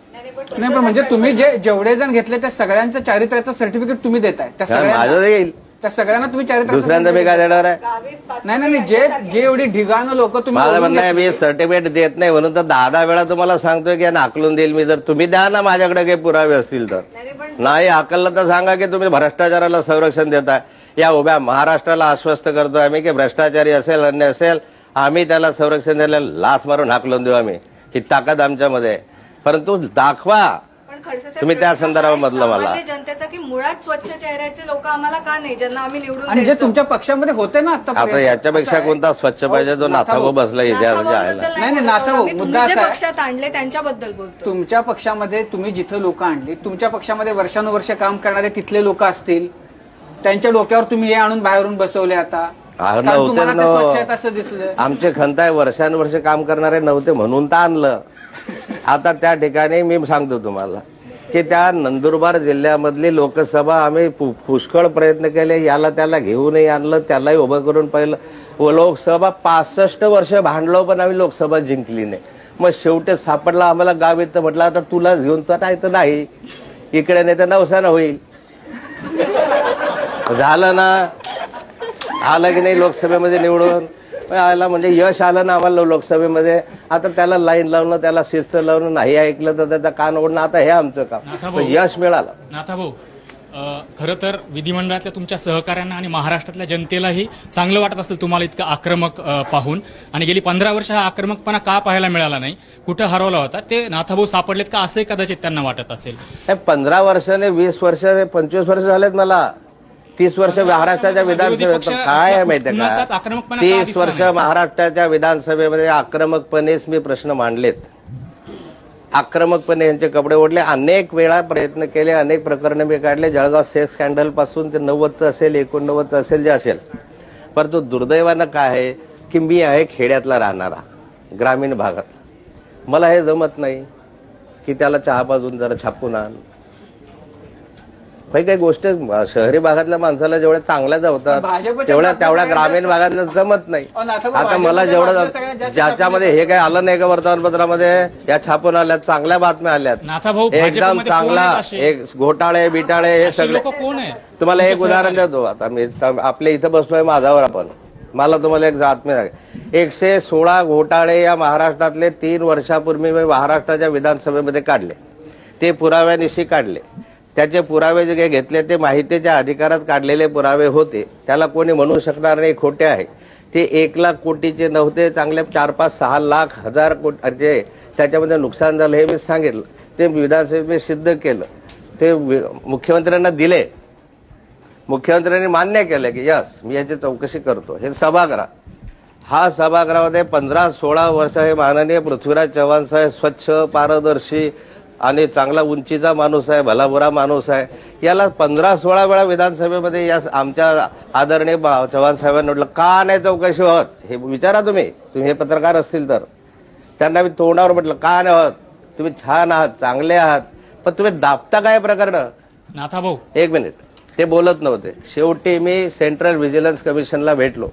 नाही पण म्हणजे तुम्ही जेवढे जण घेतले त्या सगळ्यांचं चारित्र्याचं सर्टिफिकेट तुम्ही देताय, त्या माझं येईल त्या सगळ्यांना तुम्ही चारित्र्याचं दुसऱ्यांदा मी काय देणार आहे? नाही जे एवढी ढिगाणं लोक तुम्ही माझं म्हणणं आहे मी सर्टिफिकेट देत नाही म्हणून तर 10 वेळा तुम्हाला सांगतोय की आकलून देईल मी, जर तुम्ही द्या ना माझ्याकडे काही पुरावे असतील तर. नाही आकललं तर सांगा की तुम्ही भ्रष्टाचाराला संरक्षण देताय. या उभ्या महाराष्ट्राला आश्वस्त करतोय आम्ही की भ्रष्टाचारी असेल अन्य असेल आम्ही त्याला संरक्षण द्यायला लाथ मारून हाकलून देऊ आम्ही, ही ताकद आमच्यामध्ये. परंतु दाखवा तुम्ही त्या संदर्भामधलं मला जनतेचा की मुळात स्वच्छ चेहऱ्याचे लोक आम्हाला का नाही ज्यांना आम्ही निवडून आणि जे तुमच्या पक्षामध्ये होते ना आता याच्यापेक्षा कोणता स्वच्छ पाहिजे जो नाथाभाऊ बसला इतिहासाच्या आहे. नाही नाथाभाऊ मुद्दा असा आहे, पक्षात आणले त्यांच्याबद्दल बोलतो. तुमच्या पक्षामध्ये तुम्ही जिथं लोक आणली, तुमच्या पक्षामध्ये वर्षानुवर्ष काम करणारे तिथले लोक असतील, त्यांच्या डोक्यावर तुम्ही हे आणून बाहेरून बसवले. आता कारण नव्हते तुम्हाला ते स्वच्छ आहेत असं दिसलं. आमचे खंताय वर्षानुवर्ष काम करणारे नव्हते म्हणून तर आणलं. आता त्या ठिकाणी मी सांगतो तुम्हाला की त्या नंदुरबार जिल्ह्यामधली लोकसभा आम्ही पुष्कळ प्रयत्न केले, याला त्याला घेऊनही आणलं, त्यालाही उभं करून पाहिलं. लोकसभा 65 वर्ष भांडलो पण आम्ही लोकसभा जिंकली नाही. मग शेवटी सापडला आम्हाला गाव येतं, म्हटलं आता तुलाच घेऊन तर नाही, इकडे नाही तर नवसानं होईल. झालं ना, आलं की नाही लोकसभेमध्ये निवडून आला, म्हणजे यश आलं ना आम्हाला लोकसभेमध्ये. आता त्याला लाईन लावणं, त्याला शिस्त लावणं, नाही ऐकलं तर त्याचा कान ओढणं, आता हे आमचं काम. यश मिळालं. नाथाभाऊ, खरं तर विधिमंडळातल्या तुमच्या सहकाऱ्यांना आणि महाराष्ट्रातल्या जनतेलाही चांगलं वाटत असेल तुम्हाला इतकं आक्रमक पाहून, आणि गेली 15 वर्ष हा आक्रमकपणा का पाहायला मिळाला नाही, कुठं हरवला होता, ते नाथाभाऊ सापडलेत का असंही कदाचित त्यांना वाटत असेल. 15 वर्षाने 20 वर्ष 25 वर्ष झालेत मला. 30 वर्ष महाराष्ट्राच्या विधानसभेत काय आहे माहितीये का, 30 वर्ष महाराष्ट्राच्या विधानसभेमध्ये आक्रमकपणेच मी प्रश्न मांडलेत. आक्रमकपणे यांचे कपडे ओढले, अनेक वेळा प्रयत्न केले, अनेक प्रकरण मी काढले. जळगाव सेक्स स्कॅन्डल पासून ते 90चं असेल, 89चं असेल, जे असेल. परंतु दुर्दैवानं काय आहे की मी आहे खेड्यातला राहणारा, ग्रामीण भागात. मला हे जमत नाही की त्याला चहा पाजून जरा छापून आण. काही गोष्ट शहरी भागातल्या माणसाला जेवढ्या चांगल्या जमतात तेवढ्या ग्रामीण भागातल्या जमत नाही. आता मला जेवढं ज्याच्यामध्ये हे काही आलं नाही का वर्तमानपत्रामध्ये, या छापून आल्यात, चांगल्या बातम्या आल्यात, एकदम चांगला, एक घोटाळे बिटाळे हे सगळे. तुम्हाला एक उदाहरण देतो. आता मी आपल्या इथं बसलोय माझावर, आपण मला तुम्हाला एक बातमी सांग. 116 घोटाळे या महाराष्ट्रातले 3 वर्षापूर्वी मी महाराष्ट्राच्या विधानसभेमध्ये काढले. ते पुराव्यानिशी काढले. त्याचे पुरावे जे घेतले ते माहितीच्या अधिकारात काढलेले पुरावे होते. त्याला कोणी म्हणू शकणार नाही खोटे आहे. ते 1 लाख कोटीचे नव्हते, चांगले 4, 5, 6 लाख हजार कोटी त्याच्यामध्ये नुकसान झालं, हे मी सांगितलं. ते विधानसभेत सिद्ध केलं. ते मुख्यमंत्र्यांना दिले. मुख्यमंत्र्यांनी मान्य केलं की यस मी याची चौकशी करतो. हे सभागृह, हा सभागृहामध्ये 15-16 वर्ष हे माननीय पृथ्वीराज चव्हाण साहेब स्वच्छ, पारदर्शी आणि चांगला उंचीचा माणूस आहे, भलाबुरा माणूस आहे. याला 15-16 वेळा विधानसभेमध्ये या आमच्या आदरणीय चव्हाण साहेबांनी म्हटलं का नाही चौकशी होत, हे विचारा तुम्ही हे पत्रकार असतील तर. त्यांना मी तोंडावर म्हटलं का नाही होत, तुम्ही छान आहात, चांगले आहात, पण तुम्ही दाबता काय प्रकरण. नाथाभाऊ, 1 मिनिट, ते बोलत नव्हते. शेवटी मी सेंट्रल व्हिजिलन्स कमिशनला भेटलो,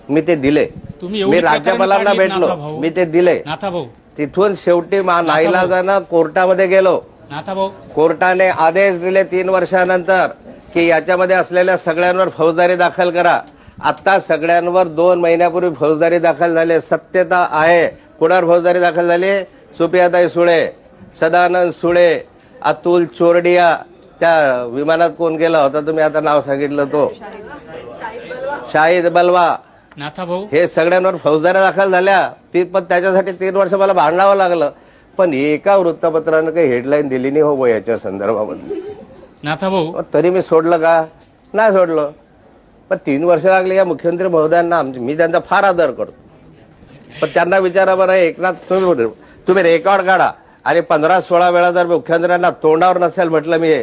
मी ते दिले. मी राज्यपालांना भेटलो, मी ते दिले. नाथाभाऊ, तिथून शेवटी नाईलाजानं कोर्टामध्ये गेलो. नाथाभाऊ, कोर्टाने आदेश दिले 3 वर्षानंतर की याच्यामध्ये असलेल्या सगळ्यांवर फौजदारी दाखल करा. आता सगळ्यांवर 2 महिन्यापूर्वी फौजदारी दाखल झाले. सत्यता आहे. कुणावर फौजदारी दाखल झाली? सुप्रियाताई सुळे, सदानंद सुळे, अतुल चोरडिया. त्या विमानात कोण गेला होता तुम्ही आता नाव सांगितलं, तो शाहिद बलवा. नाथाभाऊ, हे सगळ्यांवर फौजदाऱ्या दाखल झाल्या. पण त्याच्यासाठी 3 वर्ष मला भांडावं लागलं. पण एका वृत्तपत्रानं काही हेडलाईन दिली नाही हो याच्या संदर्भामध्ये. नाथाभाऊ, तरी मी सोडलं का? नाही सोडलं. पण 3 वर्ष लागले या मुख्यमंत्री महोदयांना. मी त्यांचा फार आदर करतो, पण त्यांना विचारा बरं, एकनाथ तुम्ही रेकॉर्ड काढा आणि 15-16 वेळा जर मुख्यमंत्र्यांना तोंडावर नसेल म्हटलं मी,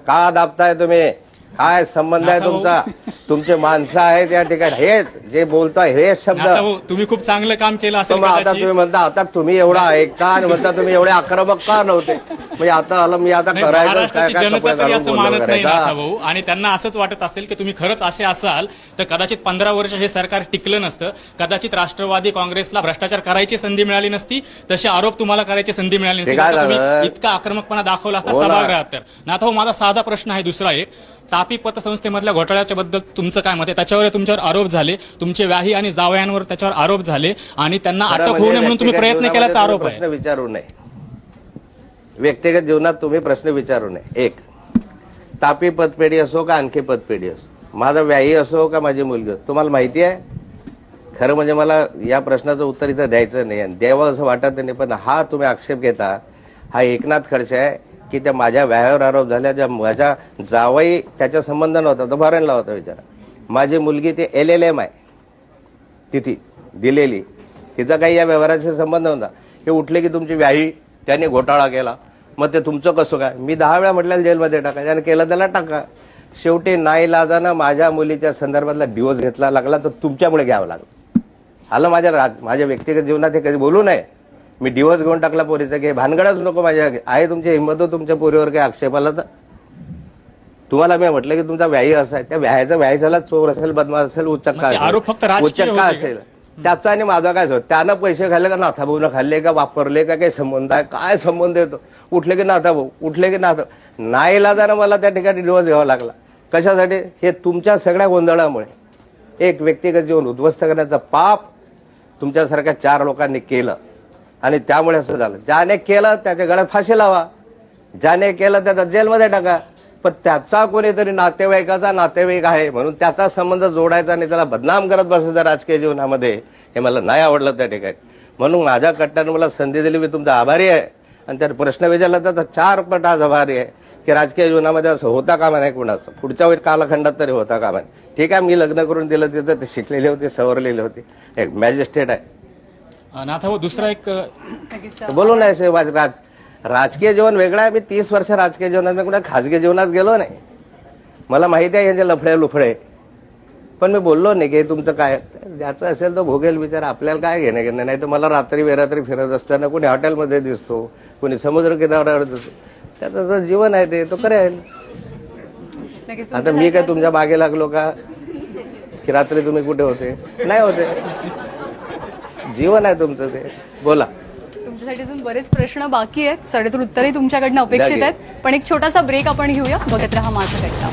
का दाबताय तुम्ही, काय संबंध आहे तुमचा, तुमचे माणसं आहेत या ठिकाणी, हेच जे बोलतोय हेच शब्द. तुम्ही खूप चांगलं काम केलं असेल. आता तुम्ही म्हणता आता तुम्ही एवढा ऐका आणि म्हणता तुम्ही एवढे आक्रमक का नव्हते. म्हणजे आता आलं मी आता करायचं काय असं मानत नाही नाथाभाऊ, आणि त्यांना असंच वाटत असेल की तुम्ही खरंच असे असाल तर कदाचित 15 वर्ष हे सरकार टिकलं नसतं. कदाचित राष्ट्रवादी काँग्रेसला भ्रष्टाचार करायची संधी मिळाली नसती, तसे आरोप तुम्हाला करायची संधी मिळाली नसती. इतका आक्रमकपणा दाखवला असता सभागृहात. तर नाथाभाऊ, माझा साधा प्रश्न आहे दुसरा एक. तापी पतसंस्थेमधल्या घोटाळ्याच्या बद्दल तुमचं काय मत आहे? त्याच्यावर तुमच्यावर आरोप झाले, तुमचे व्याही आणि जावयांवर त्याच्यावर आरोप झाले आणि त्यांना अटक होऊ नये म्हणून तुम्ही प्रयत्न केल्याचा आरोप आहे. प्रश्न विचारू नये, व्यक्तिगत जीवनात तुम्ही प्रश्न विचारू नये. एक, तापी पतपेढी असो का आणखी पतपेढी असो, माझा व्याही असो का माझी मुलगी, तुम्हाला माहिती आहे. खरं म्हणजे मला या प्रश्नाचं उत्तर इथं द्यायचं नाही आणि द्यावं असं वाटत नाही. पण हा तुम्ही आक्षेप घेता, हा एकनाथ खडसे आहे की त्या माझ्या व्यायावर आरोप झाल्या. ज्या माझ्या जावई त्याचा संबंध नव्हता, तो फॉरेनला होता विचारा. माझी मुलगी ते LLM आहे तिथे दिलेली, तिचा काही या व्यवहाराचा संबंध नव्हता. हे उठले की तुमची व्याही त्यांनी घोटाळा केला, मग ते तुमचं कसं काय. मी 10 वेळा म्हटलं जेलमध्ये टाका, ज्याने केलं त्याला टाका. शेवटी नाईलाजानं माझ्या मुलीच्या संदर्भातला डिवोर्स घेतला लागला, तर तुमच्यामुळे घ्यावं लागलं. आलं माझ्या व्यक्तिगत जीवनात हे कधी बोलू नये. मी डिवोर्स घेऊन टाकला पोरीचा, की भानगडच नको माझ्या. आहे तुमची हिंमत हो तुमच्या पोरीवर काही आक्षेपाला, तर तुम्हाला मी म्हटलं की तुमचा व्याही असा आहे, त्या व्याही झाला, चोर असेल, बदमाश असेल, आरोप फक्त राजकीय उच्चक्का होते असेल, त्याचा आणि माझा काय संबंध? त्यानं पैसे खाल्ले का नाथाभाऊनं खाल्ले का वापरले का काही संबंध आहे? काय संबंध येतो? उठले की नाथाभाऊ, उठले की नाईलाजानं मला त्या ठिकाणी डिवोर्स घ्यावा लागला. कशासाठी? हे तुमच्या सगळ्या गोंधळामुळे. एक व्यक्तिगत जीवन उद्ध्वस्त करण्याचं पाप तुमच्यासारख्या 4 लोकांनी केलं आणि त्यामुळे असं झालं. ज्याने केलं त्याच्या गळ्यात फाशी लावा, ज्याने केलं त्याचा जेलमध्ये टाका, पण त्याचा कोणीतरी नातेवाईक आहे म्हणून त्याचा संबंध जोडायचा आणि त्याला बदनाम करत बसायचं राजकीय जीवनामध्ये, हे मला नाही आवडलं त्या ठिकाणी. म्हणून माझ्या कट्ट्यानं मला संधी दिली, मी तुमचा आभारी आहे. आणि त्याने प्रश्न विचारला त्याचा 4 पट आज आभारी आहे की राजकीय जीवनामध्ये असं होता कामा नाही कुणाचं, पुढच्या कालखंडात तरी होता कामा नाही. ठीक आहे, मी लग्न करून दिलं, तिचं ते शिकलेले होते, सवरलेले होते, एक मॅजिस्ट्रेट आहे. नाथाभाऊ, दुसरा एक बोलू नाही. राजकीय जीवन वेगळं आहे. मी 30 वर्ष राजकीय जीवनात, मी कुठे खाजगी जीवनात गेलो नाही. मला माहिती आहे यांचे लफडे लुफडे, पण मी बोललो नाही की तुमचं काय. ज्याचं असेल तो भोगेल बिचारा, आपल्याला काय घेणं. नाही तर मला रात्री बेरात्री फिरत असताना कोणी हॉटेलमध्ये दिसतो, कोणी समुद्र किनाऱ्यावर दिसतो, त्याचं जर जीवन आहे ते तो करेल. आता मी काय तुमच्या मागे लागलो का की रात्री तुम्ही कुठे होते? नाही होते. जीवन आहे तुमचं ते. बोला. तुमच्यासाठी अजून बरेच प्रश्न बाकी आहेत, सडेतूर उत्तरही तुमच्याकडनं अपेक्षित आहेत, पण एक छोटासा ब्रेक आपण घेऊया. बघत रहा माझा कट्टा.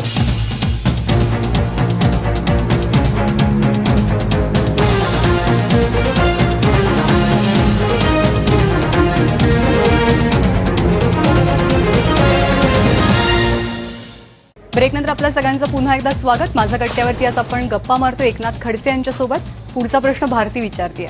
ब्रेकनंतर आपल्या सगळ्यांचं पुन्हा एकदा स्वागत. माझा कट्ट्यावरती आज आपण गप्पा मारतो एकनाथ खडसे यांच्यासोबत. पुढचा प्रश्न भारती विचारतीये.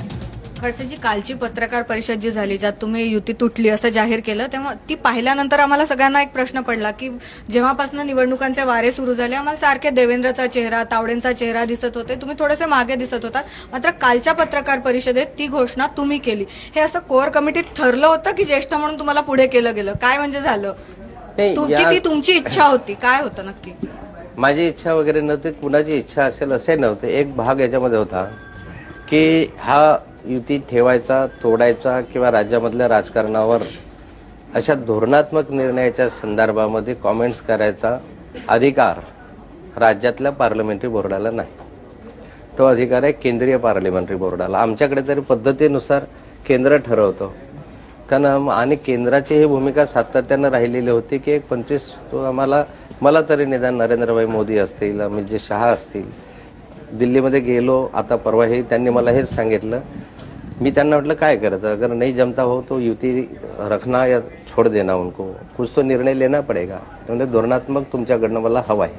खडसेजी, कालची पत्रकार परिषद जी झाली, ज्यात तुम्ही युती तुटली असं जाहीर केलं, तेव्हा ती पाहिल्यानंतर आम्हाला सगळ्यांना एक प्रश्न पडला की जेव्हापासून निवडणुकांचे वारे सुरू झाले, आम्हाला सारखे देवेंद्रचा चेहरा, तावडेंचा चेहरा दिसत होते, तुम्ही थोडेसे मागे दिसत होतात. मात्र कालच्या पत्रकार परिषदेत ती घोषणा तुम्ही केली. हे असं कोअर कमिटीत ठरलं होतं की ज्येष्ठ म्हणून तुम्हाला पुढे केलं गेलं? काय म्हणजे झालं? ती तुमची इच्छा होती? काय होतं नक्की? माझी इच्छा वगैरे नव्हती, कुणाची इच्छा असेल असे नव्हते. एक भाग याच्यामध्ये होता की हा युती ठेवायचा, तोडायचा किंवा राज्यामधल्या राजकारणावर अशा धोरणात्मक निर्णयाच्या संदर्भामध्ये कॉमेंट्स करायचा अधिकार राज्यातल्या पार्लमेंटरी बोर्डाला नाही. तो अधिकार आहे केंद्रीय पार्लमेंटरी बोर्डाला. आमच्याकडे तरी पद्धतीनुसार केंद्र ठरवतो. कारण आणि केंद्राची ही भूमिका सातत्यानं राहिलेली होती की एक 25 मला तरी निदान नरेंद्रभाई मोदी असतील, अमित जी शहा असतील, दिल्लीमध्ये गेलो आता परवाही, त्यांनी मला हेच सांगितलं. मी त्यांना म्हटलं काय करायचं, अगर नाही जमता हो तो युती रखना या छोड़ देना, उनको कुछ तो निर्णय लेना पडेगा. म्हणजे धोरणात्मक तुमच्याकडनं मला हवा आहे.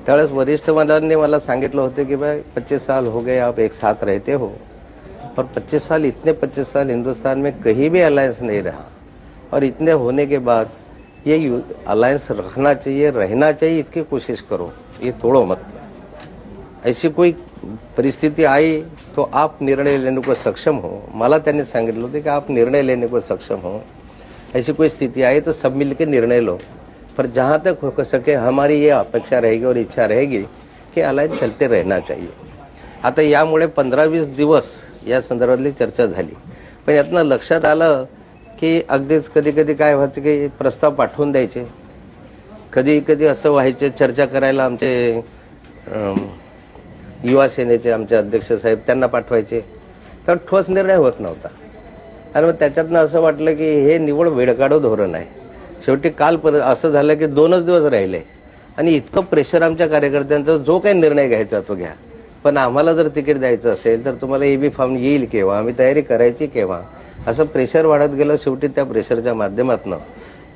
त्यावेळेस वरिष्ठ मंडळांनी मला सांगितलं होतं की भाई 25 साल हो गए आप एक साथ रहते हो, पर 25 साल हिंदुस्तान में कहीं भी अलायंस नहीं रहा, और इतने होने के बाद ये अलायंस रखना चाहिए, रहना चाहिए, इसकी कोशिश करो, ये तोड़ो मत. ऐसी कोई परिस्थिति आई तो आप निर्णय लेने को सक्षम हो. मला त्यांनी सांगितलं होतं की आप निर्णय लेने को सक्षम हो. ऐसी कोई स्थिति आई तो सब मिलकर निर्णय लो, पर जहाँ तक हो सके हमारी ये अपेक्षा रहेगी और इच्छा रहेगी की अलायंस चलते रहना चाहिए. आता यामुळे 15-20 दिवस या संदर्भातली चर्चा झाली, पण यातनं लक्षात आलं की अगदीच कधी कधी काय व्हायचं की प्रस्ताव पाठवून द्यायचे, कधी कधी असं व्हायचे चर्चा करायला आमचे युवा सेनेचे आमचे अध्यक्ष साहेब त्यांना पाठवायचे, तर ठोस निर्णय होत नव्हता. आणि मग त्याच्यातनं असं वाटलं की हे निवड वेळकाढू धोरण आहे. शेवटी काल असं झालं की 2च दिवस राहिले आणि इतकं प्रेशर आमच्या कार्यकर्त्यांचा, जो काही निर्णय घ्यायचा तो घ्या, पण आम्हाला जर तिकीट द्यायचं असेल तर तुम्हाला एबी फॉर्म येईल केव्हा, आम्ही तयारी करायची केव्हा, असं प्रेशर वाढत गेलं. शेवटी त्या प्रेशरच्या माध्यमातून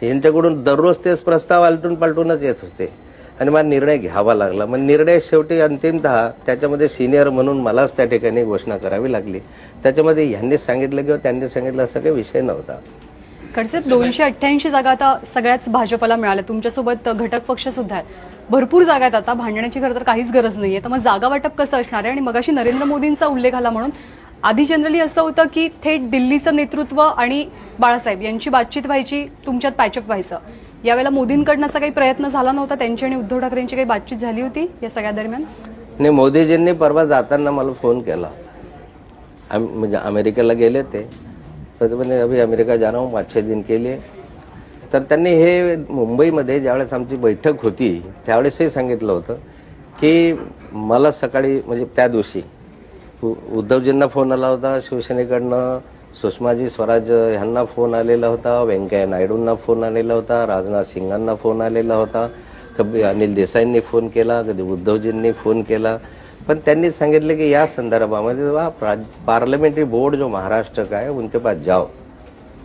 यांच्याकडून दररोज तेच प्रस्ताव आलटून पालटूनच येत होते आणि मला निर्णय घ्यावा लागला. मग निर्णय शेवटी अंतिमतः त्याच्यामध्ये सिनियर म्हणून मलाच त्या ठिकाणी घोषणा करावी लागली. त्याच्यामध्ये ह्यांनी सांगितलं किंवा त्यांनी सांगितलं असं काही विषय नव्हता. खडसे, 288 जागा आता सगळ्याच भाजपला मिळाल्या, तुमच्यासोबत घटक पक्ष सुद्धा आहे, भरपूर जागा आहेत. आता भांडण्याची खरं तर काहीच गरज नाहीये. तर मग जागा वाटप कसं असणार आहे? आणि मगाशी नरेंद्र मोदींचा उल्लेख आला म्हणून, आधी जनरली असं होतं की थेट दिल्लीचं नेतृत्व आणि बाळासाहेब यांची बातचीत व्हायची, तुमच्यात पॅचअप व्हायचं. यावेळेला मोदींकडनं असा काही प्रयत्न झाला नव्हता? त्यांची आणि उद्धव ठाकरेंची काही बातचीत झाली होती या सगळ्या दरम्यान? नाही, मोदीजींनी परवा जाताना मला फोन केला. म्हणजे अमेरिकेला गेले ते, तर ते म्हणे अभी अमेरिका जा रहा हूं 5-6 दिन के लिए. तर त्यांनी हे मुंबईमध्ये ज्यावेळेस आमची बैठक होती त्यावेळेसही सांगितलं होतं की मला सकाळी म्हणजे त्या दिवशी उद्धवजींना फोन आला होता शिवसेनेकडनं, सुषमाजी स्वराज यांना फोन आलेला होता, व्यंकय्या नायडूंना फोन आलेला होता, राजनाथ सिंगांना फोन आलेला होता, कधी अनिल देसाईंनी फोन केला, कधी उद्धवजींनी फोन केला. पण त्यांनी सांगितलं कि या संदर्भामध्ये पार्लियामेंट्री बोर्ड जो महाराष्ट्र का है उनके पास जाओ,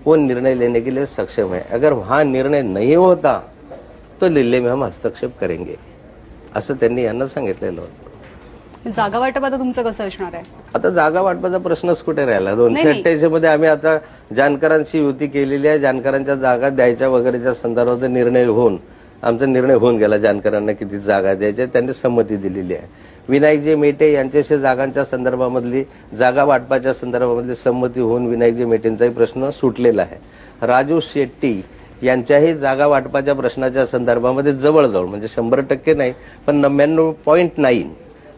वो निर्णय लेने के लिए सक्षम है. अगर वहाँ निर्णय नहीं होता तो दिल्ली में हम हस्तक्षेप करेंगे, असं त्यांनी यांना सांगितलेलं होतं. जागा वाटप आता तुमचं कसं असणार आहे? आता जागा वाटपाचा प्रश्नच कुठे राहिला? 288 मध्ये आम्ही आता जानकरांशी युती केलेली आहे. जानकरांच्या जागा द्यायच्या वगैरेच्या संदर्भात निर्णय होऊन आमचा निर्णय होऊन गेला. जानकरांना किती जागा द्यायच्या त्यांनी संमती दिलेली आहे. विनायकजी मेटे यांच्याशी जागांच्या संदर्भामधली जागा वाटपाच्या संदर्भामधली संमती होऊन विनायकजी मेटेंचाही प्रश्न सुटलेला आहे. राजू शेट्टी यांच्याही जागा वाटपाच्या प्रश्नाच्या संदर्भामध्ये जवळजवळ म्हणजे 100% नाही पण 99.9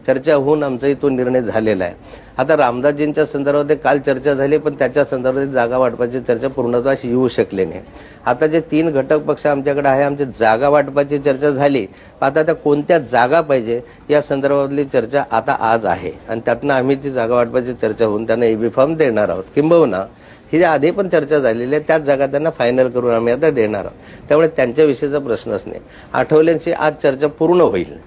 चर्चा होऊन आमचाही तो निर्णय झालेला आहे. आता रामदासजींच्या संदर्भात काल चर्चा झाली पण त्याच्या संदर्भात जागा वाटपाची चर्चा पूर्णत्वास येऊ शकली नाही. आता जे 3 घटक पक्ष आमच्याकडे आहे, आमची जागा वाटपाची चर्चा झाली. आता त्या कोणत्या जागा पाहिजे या संदर्भातली चर्चा आता आज आहे आणि त्यातनं आम्ही ती जागा वाटपाची चर्चा होऊन त्यांना एबी फॉर्म देणार आहोत. किंबहुना ही आधी पण चर्चा झालेली आहे, त्याच जागा त्यांना फायनल करून आम्ही आता देणार आहोत. त्यामुळे त्यांच्याविषयीचा प्रश्नच नाही. आठवल्यांची आज चर्चा पूर्ण होईल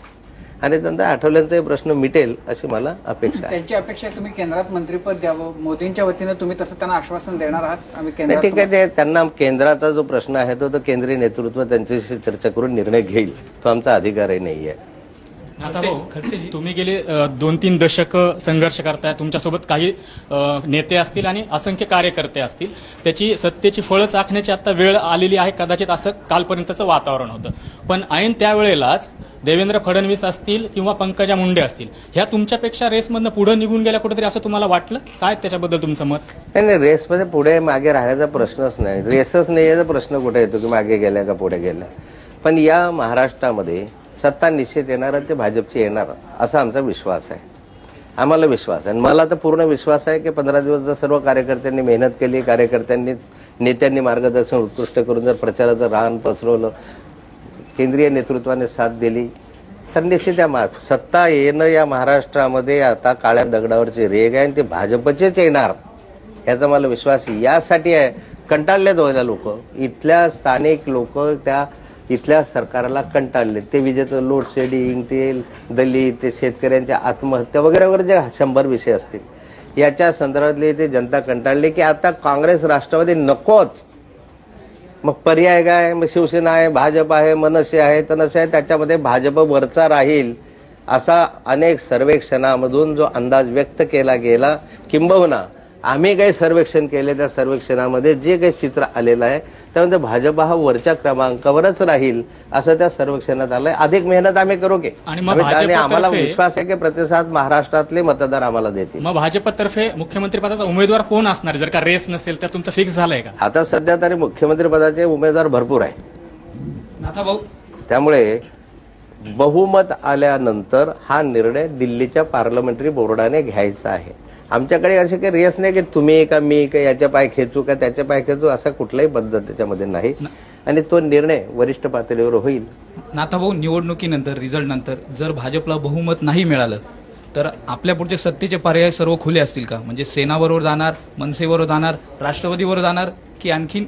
आणि नंतर आठवल्यांचाही प्रश्न मिटेल अशी मला अपेक्षा आहे. त्यांची अपेक्षा आहे तुम्ही केंद्रात मंत्रिपद द्यावं, मोदींच्या वतीनं तुम्ही तसं त्यांना आश्वासन देणार आहात? आम्ही केंद्रात ठीक आहे, ते त्यांना केंद्राचा जो प्रश्न आहे तो केंद्रीय नेतृत्व त्यांच्याशी चर्चा करून निर्णय घेईल, तो आमचा अधिकारही नाही आहे. आता तुम्ही गेले 2-3 दशक संघर्ष करताय, तुमच्यासोबत काही नेते असतील आणि असंख्य कार्यकर्ते असतील. त्याची सत्तेची फळं चाखण्याची आता वेळ आलेली आहे कदाचित, असं कालपर्यंतचं वातावरण होतं. पण ऐन त्यावेळेलाच देवेंद्र फडणवीस असतील किंवा पंकजा मुंडे असतील ह्या तुमच्यापेक्षा रेसमधनं पुढे निघून गेल्या कुठेतरी, असं तुम्हाला वाटलं? काय त्याच्याबद्दल तुमचं मत? नाही, रेसमध्ये पुढे मागे राहण्याचा प्रश्नच नाही. रेसच नाही याचा प्रश्न कुठे येतो की मागे गेल्या का पुढे गेल्या. पण या महाराष्ट्रामध्ये सत्ता निश्चित येणार ते भाजपची येणार असा आमचा विश्वास आहे. आम्हाला विश्वास आहे. मला तर पूर्ण विश्वास आहे की 15 दिवस जर सर्व कार्यकर्त्यांनी मेहनत केली, कार्यकर्त्यांनी नेत्यांनी मार्गदर्शन उत्कृष्ट करून जर प्रचाराचं रान पसरवलं, केंद्रीय नेतृत्वाने साथ दिली तर निश्चित या सत्ता येणं या महाराष्ट्रामध्ये आता काळ्या दगडावरची रेग आहे आणि ते भाजपचेच येणार याचा मला विश्वास यासाठी आहे. कंटाळलेत व्हायला लोक, इथल्या स्थानिक लोक त्या इथल्या सरकारला कंटाळले. ते विजेचं लोड शेडिंग, ते दलित, ते शेतकऱ्यांच्या आत्महत्या वगैरे वगैरे जे 100 विषय असतील याच्या संदर्भातले ते जनता कंटाळली की आता काँग्रेस राष्ट्रवादी नकोच. मग पर्याय काय? मग शिवसेना आहे, भाजप आहे, मनसे आहे, तनसे आहे, त्याच्यामध्ये भाजप वरचा राहील असा अनेक सर्वेक्षणामधून जो अंदाज व्यक्त केला गेला. किंबहुना आम्ही काही सर्वेक्षण केले, त्या सर्वेक्षणामध्ये जे काही चित्र आलेलं आहे त्यामध्ये भाजप हा वरच्या क्रमांकावरच राहील असं त्या सर्वेक्षणात आलंय. अधिक मेहनत आम्ही करू की आणि आम्हाला विश्वास आहे की प्रतिसाद महाराष्ट्रातले मतदार आम्हाला देतील. मग भाजपतर्फे मुख्यमंत्री पदाचा उमेदवार कोण असणार जर का रेस नसेल तर? तुमचं फिक्स झालंय का? आता सध्या तरी मुख्यमंत्री पदाचे उमेदवार भरपूर आहे. नाथाभाऊ, त्यामुळे बहुमत आल्यानंतर हा निर्णय दिल्लीच्या पार्लमेंटरी बोर्डाने घ्यायचा आहे. आमच्याकडे असे काही रेस नाही की तुम्ही का मी का याच्या पाय खेचू का त्याच्या पाय खेचू, असा कुठलाही पद्धत त्याच्यामध्ये नाही आणि तो निर्णय वरिष्ठ पातळीवर होईल. नाथाभाऊ, निवडणुकीनंतर रिझल्ट नंतर जर भाजपला बहुमत नाही मिळालं तर आपल्या पुढचे सत्तेचे पर्याय सर्व खुले असतील का? म्हणजे सेनाबरोबर जाणार, मनसेबरोबर जाणार, राष्ट्रवादीबरोबर जाणार की आणखीन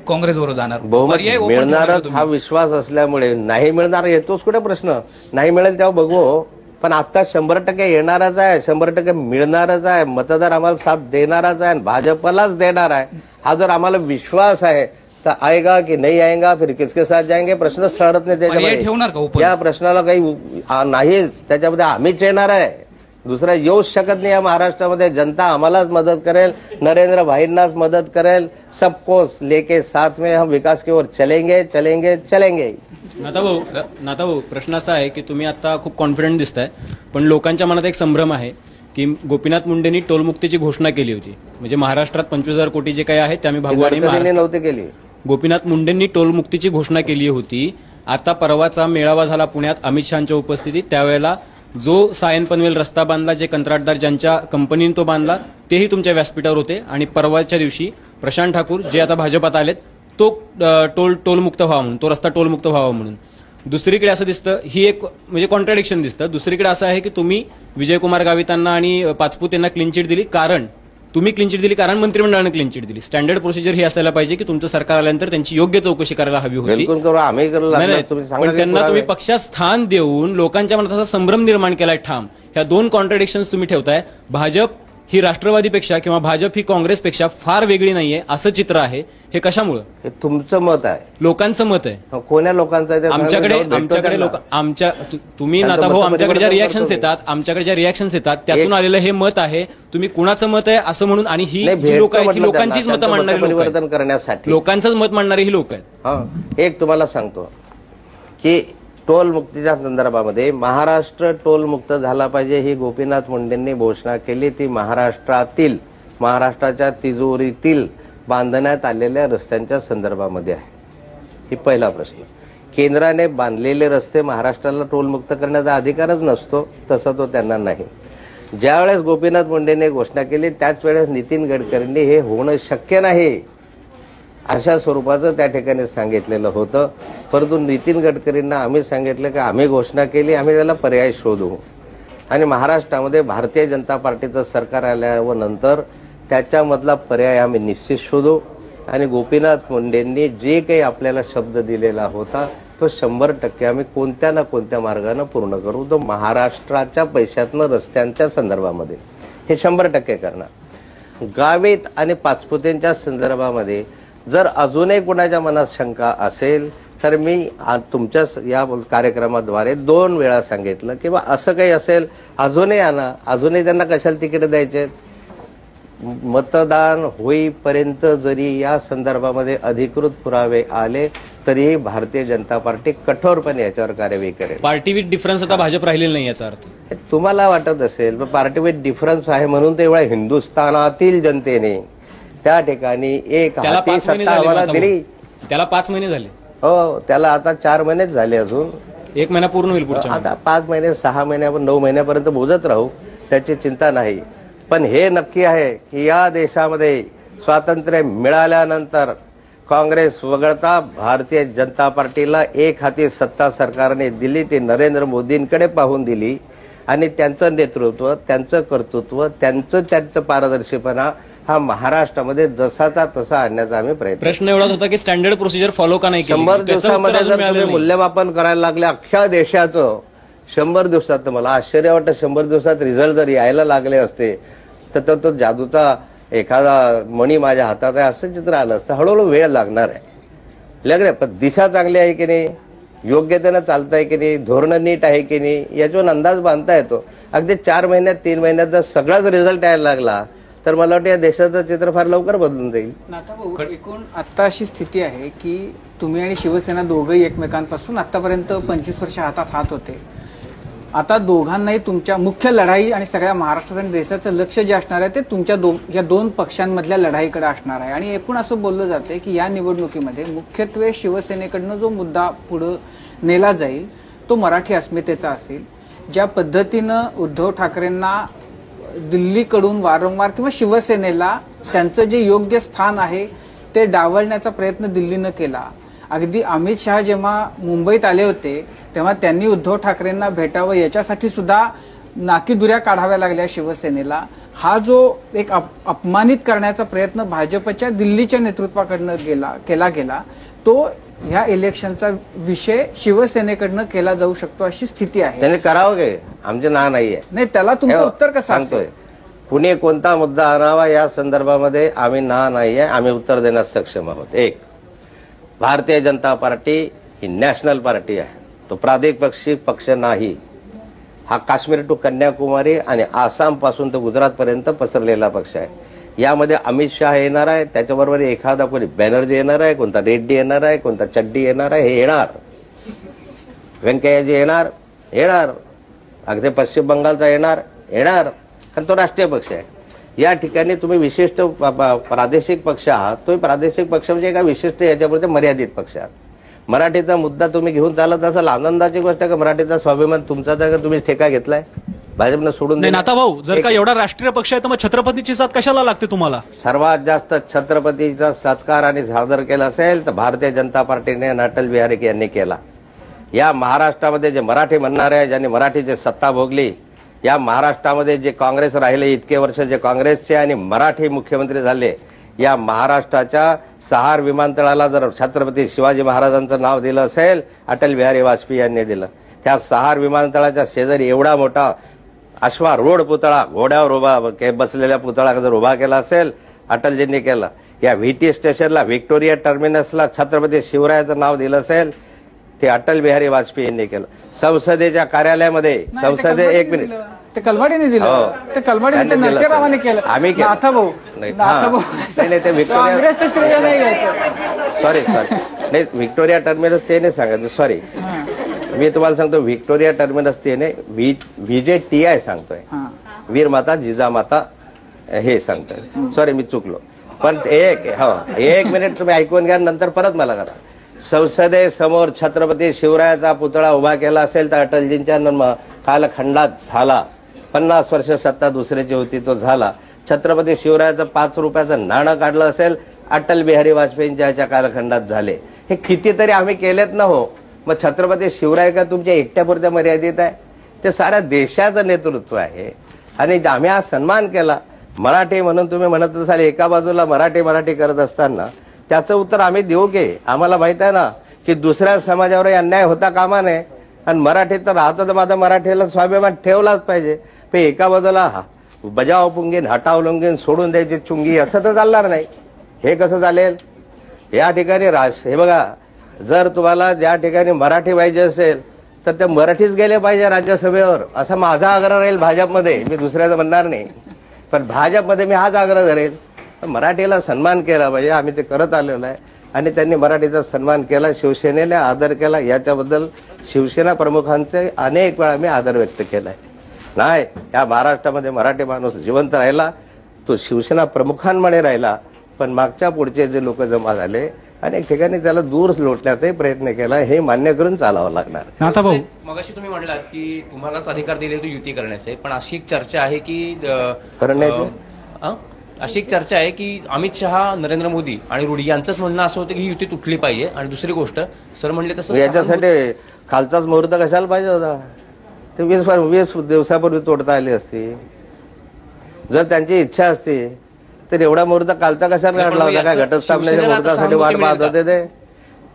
काँग्रेसबरोबर जाणार? बहुमत मिळणारच हा विश्वास असल्यामुळे नाही मिळणार येतोच कुठे प्रश्न. नाही मिळेल तेव्हा बघू, पण आता 100% येणारच आहे, 100% मिळणारच आहे. मतदार आम्हाला साथ देणारच आहे, भाजपलाच देणार आहे. हा जर आम्हाला विश्वास आहे तर आएगा की नाही आएगा, फिर किसके साथ जाएंगे, प्रश्न सळत नाही त्याच्यामध्ये. ठेवणार का? या प्रश्नाला काही नाहीच, त्याच्यामध्ये आम्हीच येणार आहे, दुसरा येऊच शकत नाही. या महाराष्ट्रामध्ये जनता आम्हालाच मदत करेल, नरेंद्र भाईंनाच मदत करेल. सबको लेके साथ में हम विकास की ओर चलेंगे चलेंगे चलेंगे. नाथाभाऊ, प्रश्न असा आहे की तुम्ही आता खूप कॉन्फिडंट दिसताय, पण लोकांच्या मनात एक संभ्रम आहे की गोपीनाथ मुंडेंनी टोलमुक्तीची घोषणा केली होती. म्हणजे महाराष्ट्रात 25,000 कोटी जे काही आहे ते आम्ही भागवाडी नव्हते केली. गोपीनाथ मुंडेंनी टोलमुक्तीची घोषणा केली होती. आता परवाचा मेळावा झाला पुण्यात अमित शहाच्या उपस्थितीत. त्यावेळेला जो सायन पनवेल रस्ता बांधला, जे कंत्राटदार ज्यांच्या कंपनीने तो बांधला, तेही तुमच्या व्यासपीठावर होते. आणि परवाच्या दिवशी प्रशांत ठाकूर जे आता भाजपात आलेत, तो टोलमुक्त व्हावा म्हणून, तो रस्ता टोलमुक्त व्हावा म्हणून. दुसरीकडे असं दिसतं, ही एक म्हणजे कॉन्ट्राडिक्शन दिसतं. दुसरीकडे असं आहे की तुम्ही विजयकुमार गावितांना आणि पाचपुते यांना क्लीन चिट दिली, कारण तुम्ही क्लीन चिट दिली कारण मंत्रिमंडळाने क्लीन चिट दिली. स्टँडर्ड प्रोसिजर ही असायला पाहिजे की तुमचं सरकार आल्यानंतर त्यांची योग्य चौकशी करायला हवी होती. पण त्यांना तुम्ही पक्षात स्थान देऊन लोकांच्या मनात असा संभ्रम निर्माण केलाय ठाम. ह्या दोन कॉन्ट्राडिक्शन्स तुम्ही ठेवताय. भाजप ही राष्ट्रवादीपेक्षा किंवा भाजप ही काँग्रेसपेक्षा फार वेगळी नाहीये असं चित्र आहे. हे कशामुळे? हे तुमचं मत आहे, लोकांचं मत आहे. कोण्या लोकांचं आहे? आमच्याकडे लोक तुम्ही नाताभाऊ आमच्याकडे ज्या रिॲक्शन्स येतात त्यातून आलेलं हे मत आहे. तुम्ही कुणाचं मत आहे असं म्हणून, आणि ही जी लोक आहेत ही लोकांचीच मतं मांडणारी लोक परिवर्तन करण्यासाठी लोकांचंच मत मांडणारी ही लोक आहेत. एक तुम्हाला सांगतो की टोल मुक्तीच्या संदर्भामध्ये महाराष्ट्र टोल मुक्त झाला पाहिजे ही गोपीनाथ मुंडेंनी घोषणा केली. ती महाराष्ट्राच्या तिजोरीतील बांधण्यात आलेल्या रस्त्यांच्या संदर्भामध्ये आहे. ही पहिला प्रश्न. केंद्राने बांधलेले रस्ते महाराष्ट्राला टोल मुक्त करण्याचा अधिकारच नसतो, तसा तो त्यांना नाही. ज्यावेळेस गोपीनाथ मुंडेंनी घोषणा केली त्याच वेळेस नितीन गडकरींनी हे होणं शक्य नाही अशा स्वरूपाचं त्या ठिकाणी सांगितलेलं होतं. परंतु नितीन गडकरींना आम्ही सांगितलं की आम्ही घोषणा केली, आम्ही त्याला पर्याय शोधू. आणि महाराष्ट्रामध्ये भारतीय जनता पार्टीचं सरकार आल्यानंतर त्याच्यामधला पर्याय आम्ही निश्चित शोधू. आणि गोपीनाथ मुंडेंनी जे काही आपल्याला शब्द दिलेला होता तो 100% आम्ही कोणत्या ना कोणत्या मार्गाने पूर्ण करू. तो महाराष्ट्राच्या पैशातनं रस्त्यांच्या संदर्भामध्ये हे 100% करणार. गावित आणि पाचपुतेंच्या संदर्भामध्ये जर अजूनही कुणाच्या मनात शंका असेल तर मी तुमच्या या कार्यक्रमाद्वारे 2 वेळा सांगितलं की बा असं काही असेल अजूनही आणा. अजूनही त्यांना कशाला तिकीट द्यायचे? मतदान होईपर्यंत जरी या संदर्भामध्ये अधिकृत पुरावे आले तरीही भारतीय जनता पार्टी कठोरपणे याच्यावर कार्यवाही करेल. पार्टी विथ डिफरन्स आता भाजप राहिलेलं नाही याचा अर्थ तुम्हाला वाटत असेल पार्टी विथ डिफरन्स आहे म्हणून तेवढ्या हिंदुस्थानातील जनतेने त्या ठिकाणी एक हाती सत्ता आम्हाला दिली. त्याला 5 महिने झाले. हो, त्याला आता 4 महिनेच झाले. अजून 1 महिना पूर्ण होईल पुढच्या. आता 5 महिने 6 महिने आपण 9 महिन्यापर्यंत मोजत राहू, त्याची चिंता नाही. पण हे नक्की आहे की या देशामध्ये स्वातंत्र्य मिळाल्यानंतर काँग्रेस वगळता भारतीय जनता पार्टीला एक हाती सत्ता सरकारने दिली. ती नरेंद्र मोदींकडे पाहून दिली आणि त्यांचं नेतृत्व, त्यांचं कर्तृत्व, त्यांचं पारदर्शीपणा हा महाराष्ट्रामध्ये जसाचा तसा आणण्याचा आम्ही प्रश्न एवढाच होता की स्टँडर्ड प्रोसिजर फॉलो का नाही केली. 100 दिवसामध्ये जर तुम्ही मूल्यमापन करायला लागले अख्ख्या देशाचं 100 दिवसात, तर मला आश्चर्य वाटतं 100 दिवसात रिझल्ट जर यायला लागले असते तर तो जादूचा एखादा मणी माझ्या हातात आहे असं चित्र आलं असतं. हळूहळू वेळ लागणार आहे. लगणे पण दिशा चांगली आहे की नाही, योग्यतेनं चालतंय की नाही, धोरणं नीट आहे की नाही याच्यावर अंदाज बांधता येतो. अगदी 4 महिन्यात 3 महिन्यात जर सगळाच रिझल्ट यायला लागला तर मला वाटतं या देशाचं चित्र फार लवकर बदलून जाईल. एकूण आता अशी स्थिती आहे की तुम्ही आणि शिवसेना दोघंही एकमेकांपासून आतापर्यंत 25 वर्ष हातात हात होते. आता दोघांनाही तुमच्या मुख्य लढाई आणि सगळ्या महाराष्ट्राचं आणि देशाचं लक्ष जे असणार आहे ते तुमच्या या 2 पक्षांमधल्या लढाईकडे असणार आहे. आणि एकूण असं बोललं जाते की या निवडणुकीमध्ये मुख्यत्वे शिवसेनेकडनं जो मुद्दा पुढे नेला जाईल तो मराठी अस्मितेचा असेल. ज्या पद्धतीनं उद्धव ठाकरेंना दिल्लीकडून वारंवार किंवा शिवसेनेला त्यांचं जे योग्य स्थान आहे ते डावलण्याचा प्रयत्न दिल्लीनं केला. अगदी अमित शहा जेव्हा मुंबईत आले होते तेव्हा त्यांनी उद्धव ठाकरेंना भेटावं याच्यासाठी सुद्धा नाकीदुऱ्या काढाव्या लागल्या शिवसेनेला. हा जो एक अपमानित करण्याचा प्रयत्न भाजपच्या दिल्लीच्या नेतृत्वाकडनं केला गेला तो ह्या इलेक्शनचा विषय शिवसेनेकडनं केला जाऊ शकतो अशी स्थिती आहे. त्यांनी करावं काय, आमचे ना नाहीये. नाही, त्याला तुमचं उत्तर कसं सांगतोय? कुणी कोणता मुद्दा आणावा या संदर्भामध्ये आम्ही नाहीये, आम्ही उत्तर देण्यास सक्षम आहोत. एक, भारतीय जनता पार्टी ही नॅशनल पार्टी आहे, तो प्रादेशिक पक्ष नाही. हा काश्मीर टू कन्याकुमारी आणि आसाम पासून तर गुजरात पर्यंत पसरलेला पक्ष आहे. यामध्ये अमित शहा येणार आहे, त्याच्याबरोबर एखादा कोणी बॅनर्जी येणार आहे, कोणता रेड्डी येणार आहे, कोणता चड्डी येणार आहे, हे येणार. व्यंकय्याजी येणार, अगदी पश्चिम बंगालचा येणार, कारण तो राष्ट्रीय पक्ष आहे. या ठिकाणी तुम्ही विशिष्ट प्रादेशिक पक्ष आहात. तुम्ही प्रादेशिक पक्ष म्हणजे एका विशिष्ट याच्यापुरते मर्यादित पक्ष आहात. मराठीचा मुद्दा तुम्ही घेऊन चालत असाल, आनंदाची गोष्ट आहे का मराठीचा स्वाभिमान तुमचाच आहे का तुम्ही ठेका घेतलाय भाजपनं सोडून नाही दिला? नाता भाऊ, जर का एवढा राष्ट्रीय पक्ष आहे तर मग छत्रपतीची साथ कशाला लागते तुम्हाला? सर्वात जास्त छत्रपतीचा सत्कार आणि सादर केला असेल तर भारतीय जनता पार्टीने आणि अटल बिहारी यांनी केला. या महाराष्ट्रामध्ये जे मराठी म्हणणारे ज्यांनी मराठीची सत्ता भोगली, या महाराष्ट्रामध्ये जे काँग्रेस राहिले इतके वर्ष, जे काँग्रेसचे आणि मराठी मुख्यमंत्री झाले, या महाराष्ट्राच्या सहार विमानतळाला जर छत्रपती शिवाजी महाराजांचं नाव दिलं असेल, अटल बिहारी वाजपेयी यांनी दिलं. त्या सहार विमानतळाच्या शेजारी एवढा मोठा अश्वारूढ पुतळा, घोड्यावर उभा बसलेल्या पुतळा जर उभा केला असेल, अटलजींनी केला. या व्हीटी स्टेशनला, व्हिक्टोरिया टर्मिनसला छत्रपती शिवरायाचं नाव दिलं असेल, ते अटल बिहारी वाजपेयी यांनी केलं. संसदेच्या कार्यालयामध्ये एक मिनिट, ते कलमाडीने दिलं, ते कलमाडीने नरसिंहरावांनी केलं. आम्ही केलं. नाथाभाऊ नाही, ते व्हिक्टोरिया, काँग्रेसचं श्रेय नाही घ्यायचं. सॉरी नाही, व्हिक्टोरिया टर्मिनस ते नाही सांगत, सॉरी. मी तुम्हाला सांगतो व्हिक्टोरिया टर्मिनस ते नाही, VJTI सांगतोय, वीर माता जिजामाता हे सांगतोय. सॉरी मी चुकलो. पण एक मिनिट तुम्ही ऐकून घ्या, नंतर परत मला करा. संसदेसमोर छत्रपती शिवरायाचा पुतळा उभा केला असेल तर अटलजींच्या कालखंडात झाला. 50 वर्ष सत्ता दुसऱ्याची होती, तो झाला. छत्रपती शिवरायाचं 5 रुपयाचं नाणं काढलं असेल, अटल बिहारी वाजपेयींच्या कालखंडात झाले. हे कितीतरी आम्ही केलेत ना हो. मग छत्रपती शिवराय का तुमच्या एकट्यापुरत्या मर्यादित आहे? ते साऱ्या देशाचं नेतृत्व आहे. आणि आम्ही आज सन्मान केला. मराठी म्हणून तुम्ही म्हणत असाल, एका बाजूला मराठी करत असताना त्याचं उत्तर आम्ही देऊ की? आम्हाला माहित आहे ना की दुसऱ्या समाजावरही अन्याय होता कामा नये. आणि मराठीत तर राहतो तर माझा मराठीला स्वाभिमान ठेवलाच पाहिजे. पण एका बाजूला बजाव पुंगीन, हटाव लुंगीन, सोडून द्यायची चुंगी, असं तर चालणार नाही. हे कसं चालेल? या ठिकाणी हे बघा, जर तुम्हाला ज्या ठिकाणी मराठी पाहिजे असेल तर ते मराठीच गेले पाहिजे राज्यसभेवर, असा माझा आग्रह राहील भाजपमध्ये. मी दुसऱ्याचं म्हणणार नाही, पण भाजपमध्ये मी हाच आग्रह धरेल. मराठीला सन्मान केला पाहिजे. आम्ही ते करत आलेलो आहे आणि त्यांनी मराठीचा सन्मान केला, शिवसेनेने आदर केला. याच्याबद्दल शिवसेना प्रमुखांचे अनेक वेळा मी आदर व्यक्त केलाय. नाही, या महाराष्ट्रामध्ये मराठी माणूस जिवंत राहिला, तो शिवसेना प्रमुखांमध्ये राहिला. पण मागच्या पुढचे जे लोक जमा झाले, अनेक ठिकाणी त्याला दूर लोटण्याचाही प्रयत्न केला. हे मान्य करून चालावं लागणार. नाथा भाऊ, मगाशी तुम्ही म्हणालात की तुम्हालाच अधिकार दिले तो युती करण्याचे, पण अशी एक चर्चा आहे की अशी एक चर्चा आहे की अमित शहा, नरेंद्र मोदी आणि रुडी यांचंच म्हणणं असं होतं की ही युती तुटली पाहिजे. आणि दुसरी गोष्ट सर म्हणले तसं याच्यासाठी खालचाच मुहूर्त कशाला पाहिजे होता? ते 20 दिवसापूर्वी तोडता आली असती. जर त्यांची इच्छा असती तर एवढा मुहूर्त कालचा कशाला काढला होता? काय घटस्थापनेच्या मुहूर्तासाठी वाट पाहत होते ते?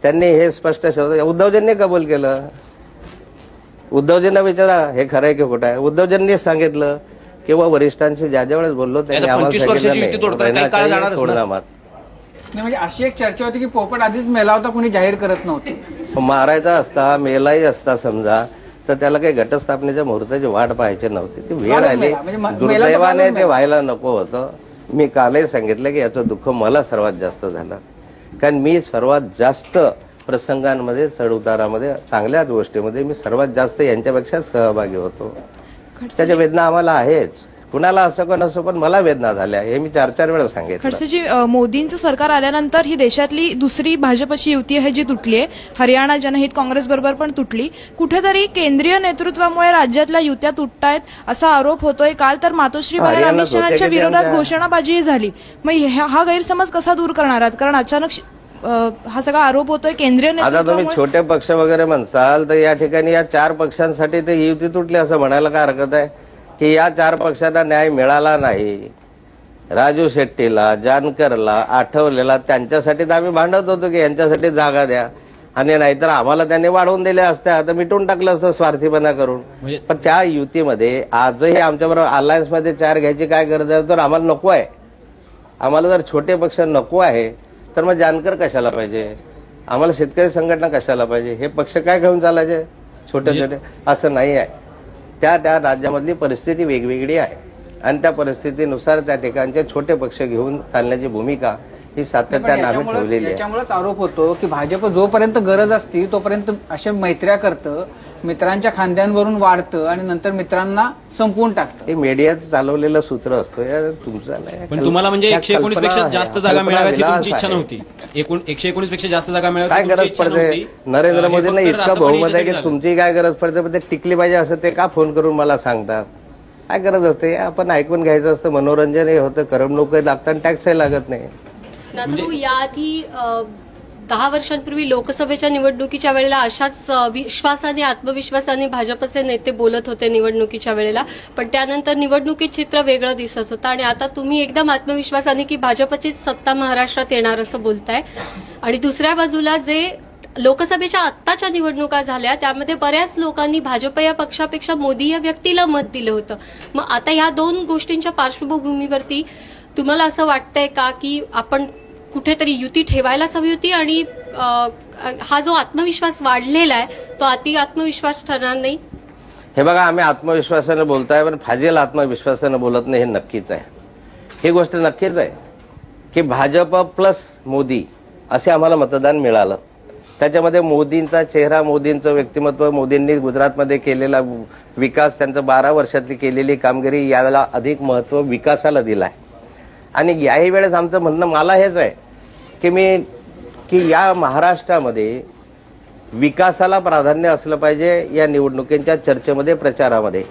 त्यांनी हे स्पष्ट शब्द उद्धवजींनी कबूल केलं. उद्धवजींना विचारा हे खरं आहे की खोटं आहे. उद्धवजींनी सांगितलं किंवा वरिष्ठांशी ज्या ज्या वेळेस बोललो त्यांनी आम्हाला सांगितलं म्हणजे अशी एक चर्चा होती की पोपट आधीच मेला होता, कोणी जाहीर करत नव्हतं. मारायचा असता, मेलाही असता समजा, तर त्याला काही घटस्थापनेच्या मुहूर्ताची वाट पाहायची नव्हती. ती वेळ आली, दुर्दैवाने ते व्हायला नको होतं. मी कालही सांगितलं की याचं दुःख मला सर्वात जास्त झालं, कारण मी सर्वात जास्त प्रसंगांमध्ये, चढउतारामध्ये, चांगल्याच गोष्टीमध्ये मी सर्वात जास्त यांच्यापेक्षा सहभागी होतो. त्याच्या वेदना आम्हाला आहेच. कुणाला असं कोण असो, पण मला वेदना झाल्या. हे मी 4-4 वेळा सांगितलं. खडसेजी, मोदींचं सरकार आल्यानंतर ही देशातली दुसरी भाजपची युती आहे जी तुटली आहे. हरियाणा जनहित काँग्रेस बरोबर पण तुटली. कुठेतरी केंद्रीय नेतृत्वामुळे राज्यातल्या युत्या तुटतायत असा आरोप होतोय. काल तर मातोश्री बाहेर अमित शहाच्या विरोधात घोषणाबाजी झाली. मग हा गैरसमज कसा दूर करणार आहात? कारण अचानक हा सगळा आरोप होतोय केंद्रीय आता तुम्ही छोटे पक्ष वगैरे म्हणसाल तर या ठिकाणी या 4 पक्षांसाठी ते युती तुटली असं म्हणायला काय हरकत आहे? की या 4 पक्षांना न्याय मिळाला नाही. राजू शेट्टीला, जानकरला, आठवलेला, त्यांच्यासाठी तर आम्ही भांडत होतो की यांच्यासाठी जागा द्या, आणि नाहीतर आम्हाला त्यांनी वाढवून दिल्या असत्या तर मिटून टाकलं असतं स्वार्थीपणा करून. पण त्या युतीमध्ये आजही आमच्याबरोबर अलायन्समध्ये 4 घ्यायची काय गरज आहे? तर आम्हाला नको आहे. आम्हाला जर छोटे पक्ष नको आहे तर मग जानकर कशाला पाहिजे? आम्हाला शेतकरी संघटना कशाला पाहिजे? हे पक्ष काय घेऊन चालायचे छोटे छोटे? असं नाही आहे. त्या त्या राज्यामधली परिस्थिती वेगवेगळी आहे आणि त्या परिस्थितीनुसार त्या ठिकाणचे छोटे पक्ष घेऊन चालण्याची भूमिका ही सातत्याने आम्ही ठेवलेली आहे. त्याच्यामुळेच आरोप होतो की भाजप जोपर्यंत गरज असती तोपर्यंत अशा मैत्र्या करतं, मित्रांच्या खांद्यांवरून वाढतं आणि नंतर मित्रांना संपवून टाकतं. हे मीडियाचं चालवलेलं सूत्र असतो. या तुमचं नाही. पण तुम्हाला म्हणजे या 119 पेक्षा कल्पना जास्त आहे. जागा कल्पना मिळाव्यात ही विलास तुमची इच्छा आहे. नव्हती. 119 पेक्षा जास्त जागा काय मिळाव्यात गरज पडते? नरेंद्र मोदींना इतका बहुमत आहे की तुमची तुमची काय गरज पडते, पण ते टिकली पाहिजे असं ते का फोन करून मला सांगतात? काय गरज असते? आपण ऐकून घ्यायचं असतं, मनोरंजनही होतं, करमणूकही लागतं आणि टॅक्सही लागत नाही. दादू, याआधी 10 वर्षांपूर्वी लोकसभेच्या निवडणुकीच्या वेळेला अशाच विश्वासाने आत्मविश्वासाने भाजपचे नेते बोलत होते निवडणुकीच्या वेळेला, पण त्यानंतर निवडणुकीत चित्र वेगळं दिसत होतं आणि आता तुम्ही एकदम आत्मविश्वासाने की भाजपचीच सत्ता महाराष्ट्रात येणार असं बोलताय. आणि दुसऱ्या बाजूला जे लोकसभेच्या आत्ताच्या निवडणुका झाल्या त्यामध्ये बऱ्याच लोकांनी भाजप या पक्षापेक्षा मोदी या व्यक्तीला मत दिलं होतं. मग आता या दोन गोष्टींच्या पार्श्वभूमीवरती तुम्हाला असं वाटतंय का की आपण कुठेतरी युती ठेवायलाच हवी होती आणि हा जो आत्मविश्वास वाढलेला आहे तो अति आत्मविश्वास ठरणार नाही? हे बघा, आम्ही आत्मविश्वासानं बोलतोय, पण फाजील आत्मविश्वासानं बोलत नाही, हे नक्कीच आहे. ही गोष्ट नक्कीच आहे की भाजप प्लस मोदी असे आम्हाला मतदान मिळालं. त्याच्यामध्ये मोदींचा चेहरा, मोदींचं व्यक्तिमत्व, मोदींनी गुजरातमध्ये केलेला विकास, त्यांचं 12 वर्षातली केलेली कामगिरी याला अधिक महत्त्व विकासाला दिलं आहे. आणि याही वेळेस आमचं म्हणणं मला हेच आहे की या महाराष्ट्रामध्ये विकासाला प्राधान्य असलं पाहिजे या निवडणुकींच्या चर्चेमध्ये, प्रचारामध्ये.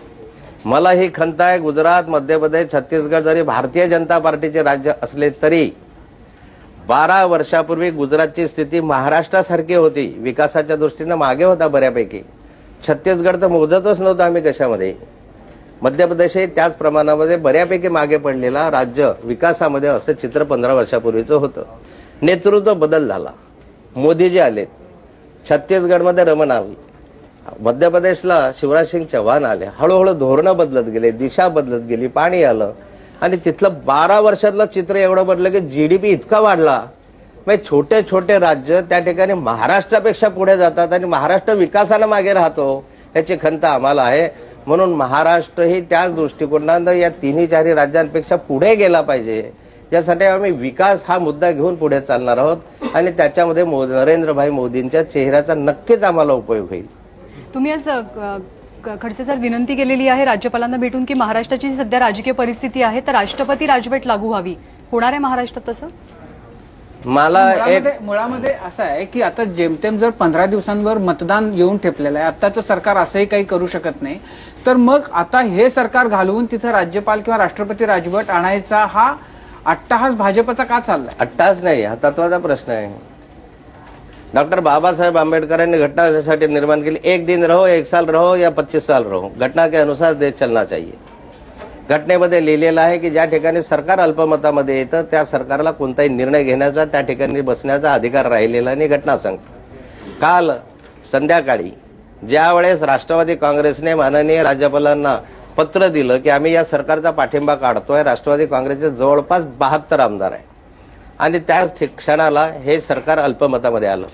मला ही खंत आहे. गुजरात, मध्य प्रदेश, छत्तीसगड जरी भारतीय जनता पार्टीचे राज्य असले तरी 12 वर्षापूर्वी गुजरातची स्थिती महाराष्ट्रासारखी होती, विकासाच्या दृष्टीनं मागे होता बऱ्यापैकी. छत्तीसगड तर मोजतच नव्हतं आम्ही कशामध्ये. मध्य प्रदेशही त्याच प्रमाणामध्ये बऱ्यापैकी मागे पडलेला राज्य विकासामध्ये असं चित्र 15 वर्षापूर्वीचं होतं. नेतृत्व बदल झाला, मोदीजी आलेत, छत्तीसगडमध्ये रमण आले, मध्य प्रदेशला शिवराज सिंग चौहान आले. हळूहळू धोरणं बदलत गेले, दिशा बदलत गेली, पाणी आलं आणि तिथलं 12 वर्षातलं चित्र एवढं बदललं की GDP इतका वाढला. म्हणजे छोटे छोटे राज्य त्या ठिकाणी महाराष्ट्रापेक्षा पुढे जातात आणि महाराष्ट्र विकासाला मागे राहतो, याची खंत आम्हाला आहे. म्हणून महाराष्ट्रही त्याच दृष्टिकोनानं या 3-4 राज्यांपेक्षा पुढे गेला पाहिजे. यासाठी आम्ही विकास हा मुद्दा घेऊन पुढे चालणार आहोत आणि त्याच्यामध्ये नरेंद्रभाई मोदींच्या चेहऱ्याचा नक्कीच आम्हाला उपयोग होईल. तुम्ही आज खडसे सर विनंती केलेली आहे राज्यपालांना भेटून की महाराष्ट्राची जी सध्या राजकीय परिस्थिती आहे तर राष्ट्रपती राजवट लागू व्हावी. होणार आहे महाराष्ट्रात तसं? मला मुळामध्ये असं आहे की आता जेमतेम जर 15 दिवसांवर मतदान येऊन ठेपलेलं आहे, आत्ताचं सरकार असंही काही करू शकत नाही, तर मग आता हे सरकार घालवून तिथं राज्यपाल किंवा राष्ट्रपती राजवट आणायचा हा अट्टाहास भाजपचा का चाललाय? अट्टाहास नाही, हा तत्वाचा प्रश्न आहे. डॉक्टर बाबासाहेब आंबेडकरांनी घटना कशासाठी निर्माण केली? 1 दिन रहो, 1 साल रहो या 25 साल रहो, घटना के अनुसार देश चलना चाहिए. घटनेमध्ये लिहिलेलं आहे की ज्या ठिकाणी सरकार अल्पमतामध्ये येतं त्या सरकारला कोणताही निर्णय घेण्याचा, त्या ठिकाणी बसण्याचा अधिकार राहिलेला नाही. घटना सांगते. काल संध्याकाळी ज्यावेळेस राष्ट्रवादी काँग्रेसने माननीय राज्यपालांना पत्र दिलं की आम्ही या सरकारचा पाठिंबा काढतोय, राष्ट्रवादी काँग्रेसचे जवळपास 72 आमदार आहे आणि त्याच क्षणाला हे सरकार अल्पमतामध्ये आलं.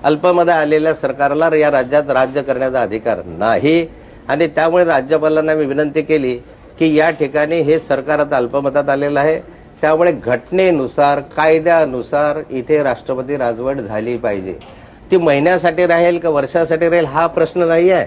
अल्पमध्ये आलेल्या सरकारला या राज्यात राज्य करण्याचा अधिकार नाही आणि त्यामुळे राज्यपालांना मी विनंती केली की या ठिकाणी हे सरकार आता अल्पमतात आलेलं आहे, त्यामुळे घटनेनुसार, कायद्यानुसार इथे राष्ट्रपती राजवट झाली पाहिजे. ती महिन्यासाठी राहील का वर्षासाठी राहील हा प्रश्न नाही आहे.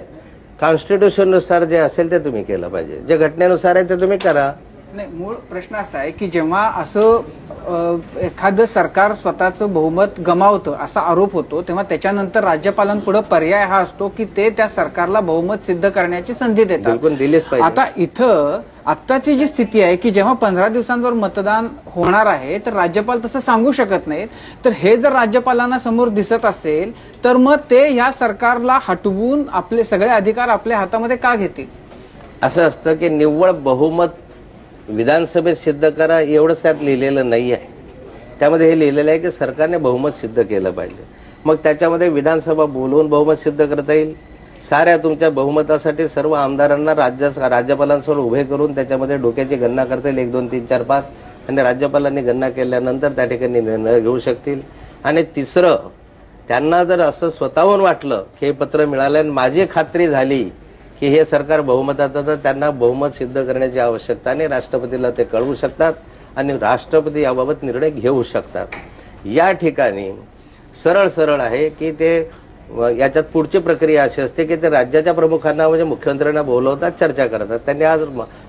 कॉन्स्टिट्यूशननुसार जे असेल ते तुम्ही केलं पाहिजे, जे घटनेनुसार आहे ते तुम्ही करा. नाही, मूळ प्रश्न असा आहे की जेव्हा असं एखादं सरकार स्वतःचं बहुमत गमावतं असा आरोप होतो तेव्हा त्याच्यानंतर राज्यपालांपुढे पर्याय हा असतो की ते त्या सरकारला बहुमत सिद्ध करण्याची संधी देतात. बिलकुल दिलीच पाहिजे. आता इथं आत्ताची जी स्थिती आहे की जेव्हा 15 दिवसांवर मतदान होणार आहे तर राज्यपाल तसं सांगू शकत नाहीत, तर हे जर राज्यपालांना समोर दिसत असेल तर मग ते या सरकारला हटवून आपले सगळे अधिकार आपल्या हातामध्ये का घेतील? असं असतं की निव्वळ बहुमत विधानसभेत सिद्ध करा एवढंच त्यात लिहिलेलं नाही आहे. त्यामध्ये हे लिहिलेलं आहे की सरकारने बहुमत सिद्ध केलं पाहिजे. मग त्याच्यामध्ये विधानसभा बोलवून बहुमत सिद्ध करता येईल. साऱ्या तुमच्या बहुमतासाठी सर्व आमदारांना राज्यपालांसमोर उभे करून त्याच्यामध्ये डोक्याची गणना करता येईल, 1, 2, 3, 4, 5 आणि राज्यपालांनी गणना केल्यानंतर त्या ठिकाणी निर्णय घेऊ शकतील. आणि तिसरं, त्यांना जर असं स्वतःहून वाटलं की हे पत्र मिळालं आणि माझी खात्री झाली की हे सरकार बहुमतात तर त्यांना बहुमत सिद्ध करण्याची आवश्यकता नाही, राष्ट्रपतीला ते कळवू शकतात आणि राष्ट्रपती याबाबत निर्णय घेऊ शकतात. या ठिकाणी सरळ सरळ आहे की ते याच्यात पुढची प्रक्रिया अशी असते की ते राज्याच्या प्रमुखांना म्हणजे मुख्यमंत्र्यांना बोलवतात, चर्चा करतात. त्यांनी आज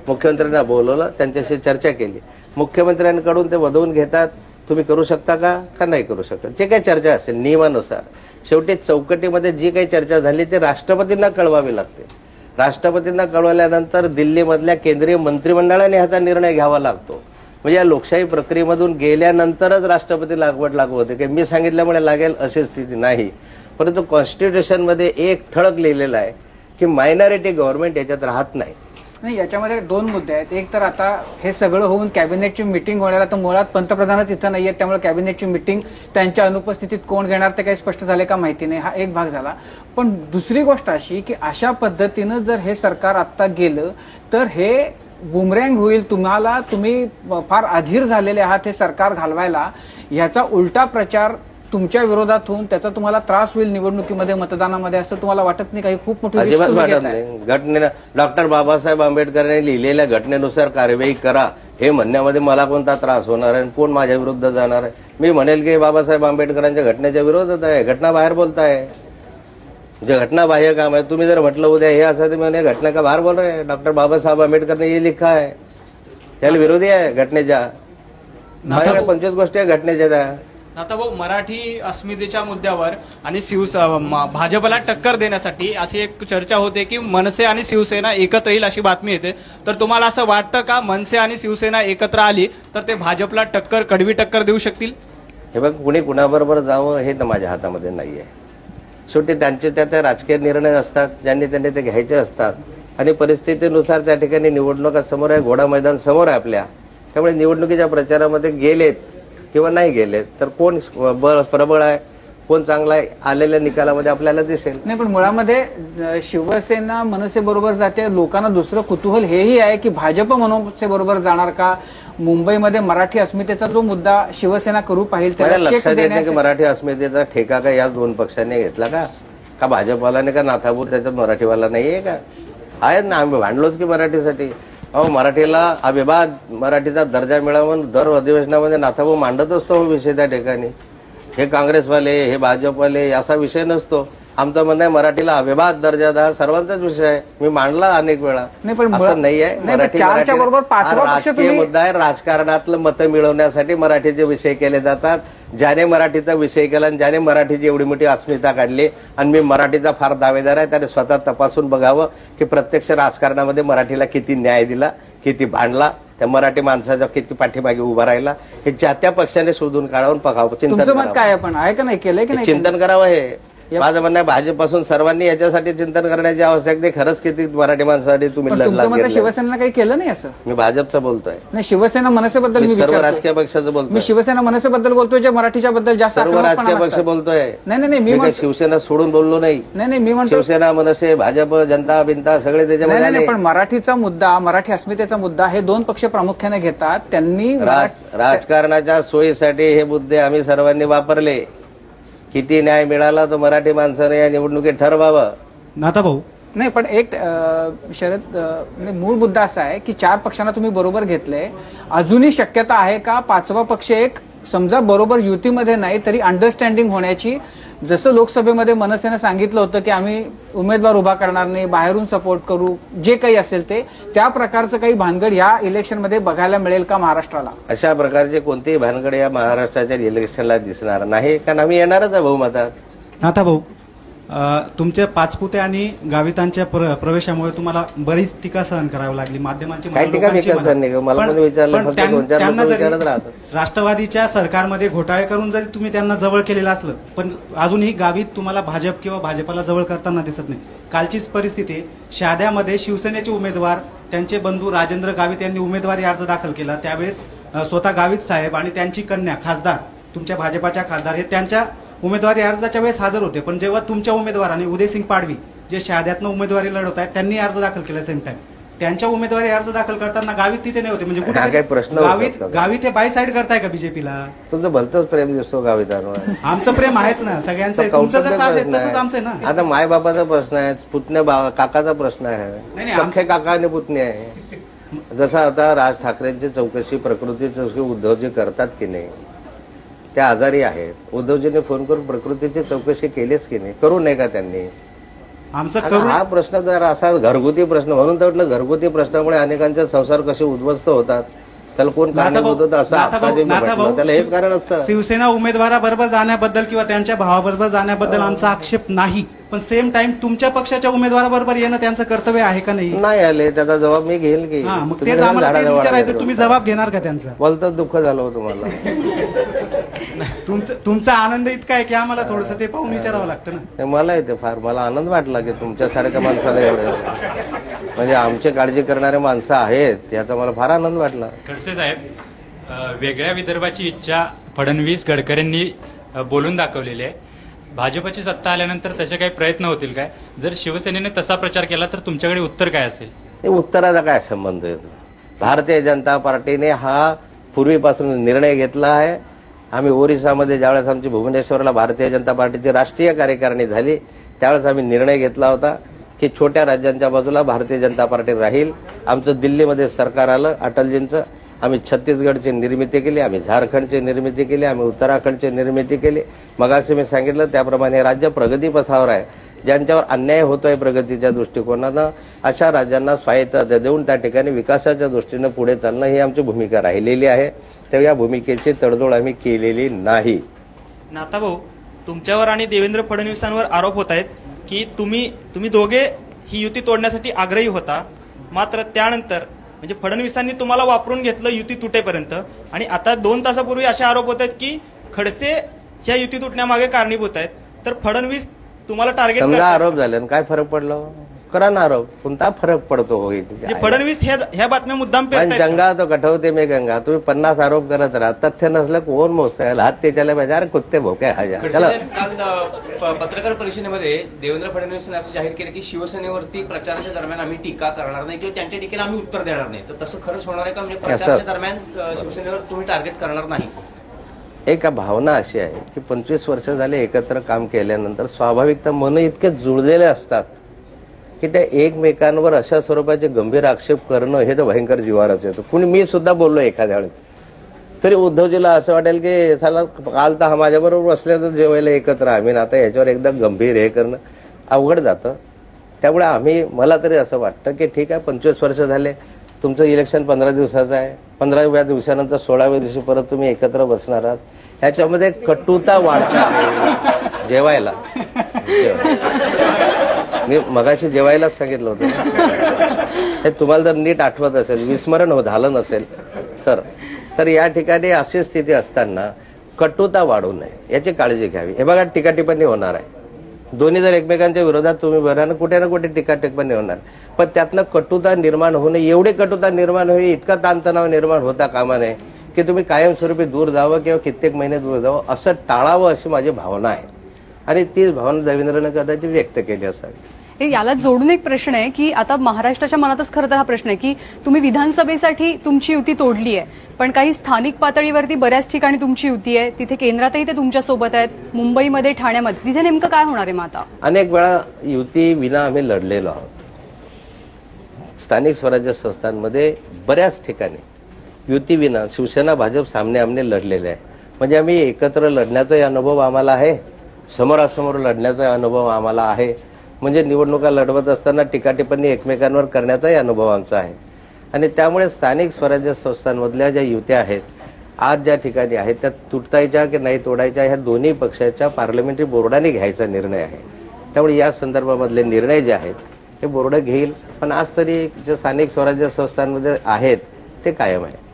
मुख्यमंत्र्यांना बोलवलं, त्यांच्याशी चर्चा केली. मुख्यमंत्र्यांकडून ते वधवून घेतात, तुम्ही करू शकता का नाही करू शकता, जे काही चर्चा असेल नियमानुसार. शेवटी चौकटीमध्ये जी काही चर्चा झाली ते राष्ट्रपतींना कळवावी लागते. राष्ट्रपतींना कळवल्यानंतर दिल्लीमधल्या केंद्रीय मंत्रिमंडळाने ह्याचा निर्णय घ्यावा लागतो. म्हणजे या लोकशाही प्रक्रियेमधून गेल्यानंतरच राष्ट्रपती लागू होते की मी सांगितल्यामुळे लागेल अशी स्थिती नाही. परंतु कॉन्स्टिट्यूशनमध्ये एक ठळक लिहिलेलं आहे की मायनॉरिटी गव्हर्नमेंट याच्यात राहत नाही. नाही, याच्यामध्ये दोन मुद्दे आहेत. एक तर आता हे सगळं होऊन कॅबिनेटची मिटिंग होणार, तर मुळात पंतप्रधानच इथं नाहीये, त्यामुळे कॅबिनेटची मिटिंग त्यांच्या अनुपस्थितीत कोण घेणार ते काही स्पष्ट झाले का माहिती नाही. हा एक भाग झाला. पण दुसरी गोष्ट अशी की अशा पद्धतीनं जर हे सरकार आता गेलं तर हे बुमरँग होईल. तुम्ही फार अधीर झालेले आहात हे सरकार घालवायला. याचा उलटा प्रचार तुमच्या विरोधात होऊन त्याचा तुम्हाला त्रास होईल निवडणुकीमध्ये, मतदानामध्ये, असं तुम्हाला वाटत नाही? काही खूप मोठी रिस्क अजिबात तुम्ही वाटत घेताय. नाही. घटनेनं डॉक्टर बाबासाहेब आंबेडकरांनी लिहिलेल्या घटनेनुसार कार्यवाही करा हे म्हणण्यामध्ये मला कोणता त्रास होणार आहे? कोण माझ्या विरुद्ध जाणार आहे? मी म्हणेल की बाबासाहेब आंबेडकरांच्या घटनेच्या विरोधात आहे, घटना बाहेर बोलताय, जे घटना बाह्य काम आहे. तुम्ही जर म्हटलं उद्या हे असं तुम्ही घटना का बाहेर बोल रहे, डॉक्टर बाबासाहेब आंबेडकर ने ये लिखा है, त्याला विरोधी आहे घटनेच्या. 25 गोष्टी आहे घटनेच्या. आता भाऊ, मराठी अस्मितेच्या मुद्द्यावर आणि भाजपला टक्कर देण्यासाठी अशी एक चर्चा होते की मनसे आणि शिवसेना एकत्र येईल अशी बातमी येते. तर तुम्हाला असं वाटतं का मनसे आणि शिवसेना एकत्र आली तर ते भाजपला कडवी टक्कर देऊ शकतील? हे बघ, कुणी कुणाबरोबर जावं हे तर माझ्या हातामध्ये नाहीये. शेवटी त्यांचे त्या राजकीय निर्णय असतात, ज्यांनी त्यांनी ते घ्यायचे असतात आणि परिस्थितीनुसार त्या ठिकाणी निवडणुका समोर आहे, घोडा मैदान समोर आहे आपल्या. त्यामुळे निवडणुकीच्या प्रचारामध्ये गेलेत किंवा नाही गेलेत तर कोण प्रबळ आहे, कोण चांगला आहे, आलेल्या निकालामध्ये आपल्याला दिसेल. नाही, पण मुळामध्ये शिवसेना मनसे बरोबर जाते. लोकांना दुसरं कुतूहल हेही आहे की भाजप मनसे बरोबर जाणार का? मुंबईमध्ये मराठी अस्मितेचा जो मुद्दा शिवसेना करू पाहिजे त्याला लक्षात येते की मराठी अस्मितेचा ठेका का या दोन पक्षांनी घेतला का भाजपवाल्याने का नाथापूर त्याच्यात मराठीवाला नाहीये का? आहेत ना, आम्ही भांडलोच की मराठीसाठी. अहो, मराठीला अभिवाद, मराठीचा दर्जा मिळावा दर अधिवेशनामध्ये नाथाभाऊ मांडत असतो विषय त्या ठिकाणी. हे काँग्रेसवाले, हे भाजपवाले असा विषय नसतो. आमचं म्हणणं आहे मराठीला अभिवाद दर्जा हा सर्वांचाच विषय आहे. मी मांडला अनेक वेळा. असं नाही आहे. मराठी राजकीय मुद्दा आहे. राजकारणातलं मतं मिळवण्यासाठी मराठीचे विषय केले जातात. ज्याने मराठीचा विषय केला आणि ज्याने मराठीची एवढी मोठी अस्मिता काढली आणि मी मराठीचा फार दावेदार आहे, त्याने स्वतः तपासून बघावं की प्रत्यक्ष राजकारणामध्ये मराठीला किती न्याय दिला, किती भांडला, त्या मराठी माणसाच्या किती पाठीमागे उभा राहिला, हे ज्या त्या पक्षाने शोधून काढावं, पकावं, चिंतन मत काय पण आहे का नाही केलंय की नाही? चिंतन करावं. हे माझं म्हणणं आहे भाजपपासून सर्वांनी याच्यासाठी चिंतन करण्याची आवश्यकता आहे. खरंच किती मराठी माणसासाठी तुम्ही लढला. शिवसेनेला काही केलं नाही असं? मी भाजपचं बोलतोय. नाही, शिवसेना मनसेबद्दल मी सर्व राजकीय पक्षाचं बोलतोय. मी शिवसेना मनसेबद्दल बोलतोय, जे मराठीच्या बद्दल जास्त सर्व राजकीय पक्ष बोलतोय. नाही, मी शिवसेना सोडून बोललो नाही. नाही, मी म्हणतो शिवसेना, मनसे, भाजप, जनता बिनता सगळे त्याच्यामध्ये. नाही, पण मराठीचा मुद्दा, मराठी अस्मितेचा मुद्दा हे दोन पक्ष प्रामुख्याने घेतात. त्यांनी राजकारणाच्या सोयीसाठी हे मुद्दे आम्ही सर्वांनी वापरले. किती न्याय मिळाला तो मराठी माणसाने या निवडणुकीत ठरवावं. नाथाभाऊ, नाही, पण एक शरद मूळ मुद्दा असा आहे की 4 पक्षांना तुम्ही बरोबर घेतले. अजूनही शक्यता आहे का 5वा पक्ष एक समजा बरोबर युतीमध्ये नाही तरी अंडरस्टँडिंग होण्याची? जसं लोकसभेमध्ये मनसेने सांगितलं होतं की आम्ही उमेदवार उभा करणार नाही, बाहेरून सपोर्ट करू, जे काही असेल ते, त्या प्रकारचं काही भानगड या इलेक्शनमध्ये बघायला मिळेल का महाराष्ट्राला? अशा प्रकारचे कोणतेही भानगड या महाराष्ट्राच्या इलेक्शनला दिसणार नाही, कारण आम्ही येणारच आहे बहुमतात. नाथाभाऊ, तुमच्या पाचपुते आणि गावितांच्या प्रवेशामुळे तुम्हाला बरीच टीका सहन करावी लागली. माध्यमांची राष्ट्रवादीच्या सरकारमध्ये घोटाळे करून जरी तुम्ही त्यांना जवळ केलेलं असलं पण अजूनही गावित तुम्हाला भाजप किंवा भाजपला जवळ करताना दिसत नाही. कालचीच परिस्थिती, शहाद्यामध्ये शिवसेनेचे उमेदवार त्यांचे बंधू राजेंद्र गावित यांनी उमेदवारी अर्ज दाखल केला. त्यावेळेस स्वतः गावित साहेब आणि त्यांची कन्या खासदार, तुमच्या भाजपाच्या खासदार, हे त्यांच्या उमेदवारी अर्जाच्या वेळेस हजर होते. पण जेव्हा तुमच्या उमेदवाराने उदयसिंग पाडवी, जे शहाद्यातनं उमेदवारी लढवत आहेत, त्यांनी अर्ज दाखल केला सेम टाइम, त्यांच्या उमेदवारी अर्ज दाखल करताना गावित तिथे नाही होते. म्हणजे गावित हे बाय साईड करताय का बीजेपीला? तुमचं भलतंच प्रेम दिसतो गावितांवर. आमचं प्रेम आहेच ना सगळ्यांचं. तुमचं जसं असेल तसंच आमचं ना. आता माय बापाचा प्रश्न आहे, पुतण्या काकाचा प्रश्न आहे, सख्खे काका आणि पुतणी आहे. जसं आता राज ठाकरेंची चौकशी, प्रकृती चौकशी उद्धवजी करतात की नाही, त्या आजारी आहेत. उद्धवजींनी फोन करून प्रकृतीची चौकशी केलीच की नाही, करू नये का त्यांनी? आमचं आता करू हा प्रश्न जर असा घरगुती प्रश्न म्हणून तर म्हटलं घरगुती प्रश्नामुळे अनेकांचे संसार कसे उद्ध्वस्त होतात, त्याला कोण कारणीभूत होतं असं आता जे मी म्हटलं, त्याला हेच कारण असतं. शिवसेना उमेदवाराबरोबर जाण्याबद्दल किंवा त्यांच्या भावाबरोबर जाण्याबद्दल आमचा आक्षेप नाही, पण सेम टाइम तुमच्या पक्षाच्या उमेदवाराबरोबर येणं त्यांचं कर्तव्य आहे का नाही? नाही आले त्याचा जबाब मी घेईल की. हा, मग तुम्ही तेच आम्हाला तेच झाडाजवळ विचारायचं, आले तुम्ही होता. जबाब घेणार का त्यांचा? बोलतात दुःख झालं हो तुम्हाला. तुमचा आनंद इतका आहे की आम्हाला थोडंसं ते पाहून विचारावं लागतं ना. नाही, मला येते फार, मला आनंद वाटला की तुमच्यासारख्या माणसाला एवढं म्हणजे आमची काळजी करणारे माणसं आहेत याचा मला फार आनंद वाटला. खडसे साहेब, वेगळ्या विदर्भाची इच्छा फडणवीस गडकरींनी बोलून दाखवलेली आहे. भाजपची सत्ता आल्यानंतर तसे काही प्रयत्न होतील काय? जर शिवसेनेने तसा प्रचार केला तर तुमच्याकडे उत्तर काय असेल? हे उत्तराचा काय संबंध येतो? भारतीय जनता पार्टीने हा पूर्वीपासून निर्णय घेतला आहे. आम्ही ओरिसामध्ये ज्यावेळेस आमची भुवनेश्वरला भारतीय जनता पार्टीची राष्ट्रीय कार्यकारिणी झाली त्यावेळेस आम्ही निर्णय घेतला होता की छोट्या राज्यांच्या बाजूला भारतीय जनता पार्टी राहील. आमचं दिल्लीमध्ये सरकार आलं अटलजींचं, आम्ही छत्तीसगडची निर्मिती केली, आम्ही झारखंडची निर्मिती केली, आम्ही उत्तराखंडची निर्मिती केली. मगाशी मी सांगितलं त्याप्रमाणे राज्य प्रगतीपथावर आहे. ज्यांच्यावर अन्याय होतोय प्रगतीच्या दृष्टिकोनानं अशा राज्यांना स्वायत्तता देऊन त्या ठिकाणी विकासाच्या दृष्टीनं पुढे चालणं ही आमची भूमिका राहिलेली आहे. तेव्हा या भूमिकेची तडजोड आम्ही केलेली नाही. नाथाभाऊ, तुमच्यावर आणि देवेंद्र फडणवीसांवर आरोप होत आहेत की तुम्ही दोघे ही युती तोडण्यासाठी आग्रही होता, मात्र त्यानंतर म्हणजे फडणवीसांनी तुम्हाला वापरून घेतलं युती तुटेपर्यंत, आणि आता 2 तासापूर्वी असे आरोप होत आहेत की खडसे ह्या युती तुटण्यामागे कारणीभूत आहेत. तर फडणवीस तुम्हाला टार्गेट समजा आरोप झाले आणि काय फरक पडला? करा ना आरोप, कोणता फरक पडतो? फडणवीस ह्या बातम्या मुद्दाम पेरतायत. गंगा तो कठवते मी गंगा. तुम्ही 50 आरोप करत राहा, तथ्य नसलं कोण मोजताय? हात त्याच्याला पाहिजे. अरे कुत्ते भोक्या हाजा. चला, काल पत्रकार परिषदेमध्ये देवेंद्र फडणवीसांनी असं जाहीर केलं की शिवसेनेवरती प्रचाराच्या दरम्यान आम्ही टीका करणार नाही किंवा त्यांच्या टीकेला आम्ही उत्तर देणार नाही. तर तसं खरंच होणार आहे का? म्हणजे प्रचाराच्या दरम्यान शिवसेनेवर तुम्ही टार्गेट करणार नाही? एक भावना अशी आहे की 25 वर्ष झाले एकत्र काम केल्यानंतर स्वाभाविकता मन इतके जुळलेले असतात की त्या एकमेकांवर अशा स्वरूपाचे गंभीर आक्षेप करणं हे तर भयंकर जीवावरच येतं. कुणी मी सुद्धा बोललो एखाद्या वेळेस तरी उद्धवजीला असं वाटेल की साला काल तर हा माझ्याबरोबर बसले तर जेवायला एकत्र आम्ही आता याच्यावर एकदम गंभीर हे करणं अवघड जातं. त्यामुळे मला तरी असं वाटतं की ठीक आहे, 25 वर्ष झाले, तुमचं इलेक्शन 15 दिवसाचं आहे, 15व्या दिवसानंतर 16व्या दिवशी परत तुम्ही एकत्र बसणार आहात. ह्याच्यामध्ये कटुता वाढणार जेवायला. मी मगाशी जेवायलाच सांगितलं होतं. हे तुम्हाला जर नीट आठवत असेल, विस्मरण झालं नसेल तर या ठिकाणी अशी स्थिती असताना कटुता वाढू नये याची काळजी घ्यावी. हे बघा, टीका टिप्पणी होणार आहे. दोन्ही जर एकमेकांच्या विरोधात तुम्ही बघा ना, कुठे ना कुठे टीका टिप्पणी होणार, पण त्यातनं कटुता निर्माण होणे, एवढी कटुता निर्माण होईल, इतका ताणतणाव निर्माण होता कामा नये की तुम्ही कायमस्वरूपी दूर जावं किंवा कित्येक महिने दूर जावं, असं टाळावं अशी माझी भावना आहे. आणि तीच भावना देवेंद्रने कदाचित व्यक्त केली असावी. याला जोडून एक प्रश्न आहे की आता महाराष्ट्राच्या मनातच खरं तर हा प्रश्न आहे की तुम्ही विधानसभेसाठी तुमची युती तोडली आहे, पण काही स्थानिक पातळीवरती बऱ्याच ठिकाणी तुमची युती आहे, तिथे केंद्रातही ते तुमच्या सोबत आहेत, मुंबईमध्ये, ठाण्यामध्ये, तिथे नेमकं काय होणार आहे? मग आता अनेक वेळा युती विना आम्ही लढलेलो आहोत. स्थानिक स्वराज्य संस्थांमध्ये बऱ्याच ठिकाणी युती विना शिवसेना भाजप सामने आमने लढलेले आहे. म्हणजे आम्ही एकत्र लढण्याचाही अनुभव आम्हाला आहे, समोरासमोर लढण्याचा अनुभव आम्हाला आहे. म्हणजे निवडणुका लढवत असताना टीका टिप्पणी एकमेकांवर करण्याचाही अनुभव आमचा आहे. आणि त्यामुळे स्थानिक स्वराज्य संस्थांमधल्या ज्या युत्या आहेत आज ज्या ठिकाणी आहेत त्या तुटतायच्या की नाही तोडायच्या ह्या दोन्ही पक्षाच्या पार्लमेंटरी बोर्डाने घ्यायचा निर्णय आहे. त्यामुळे या संदर्भामधले निर्णय जे आहेत ते बोर्ड घेईल, पण आज तरी जे स्थानिक स्वराज्य संस्थांमध्ये आहेत ते कायम आहे.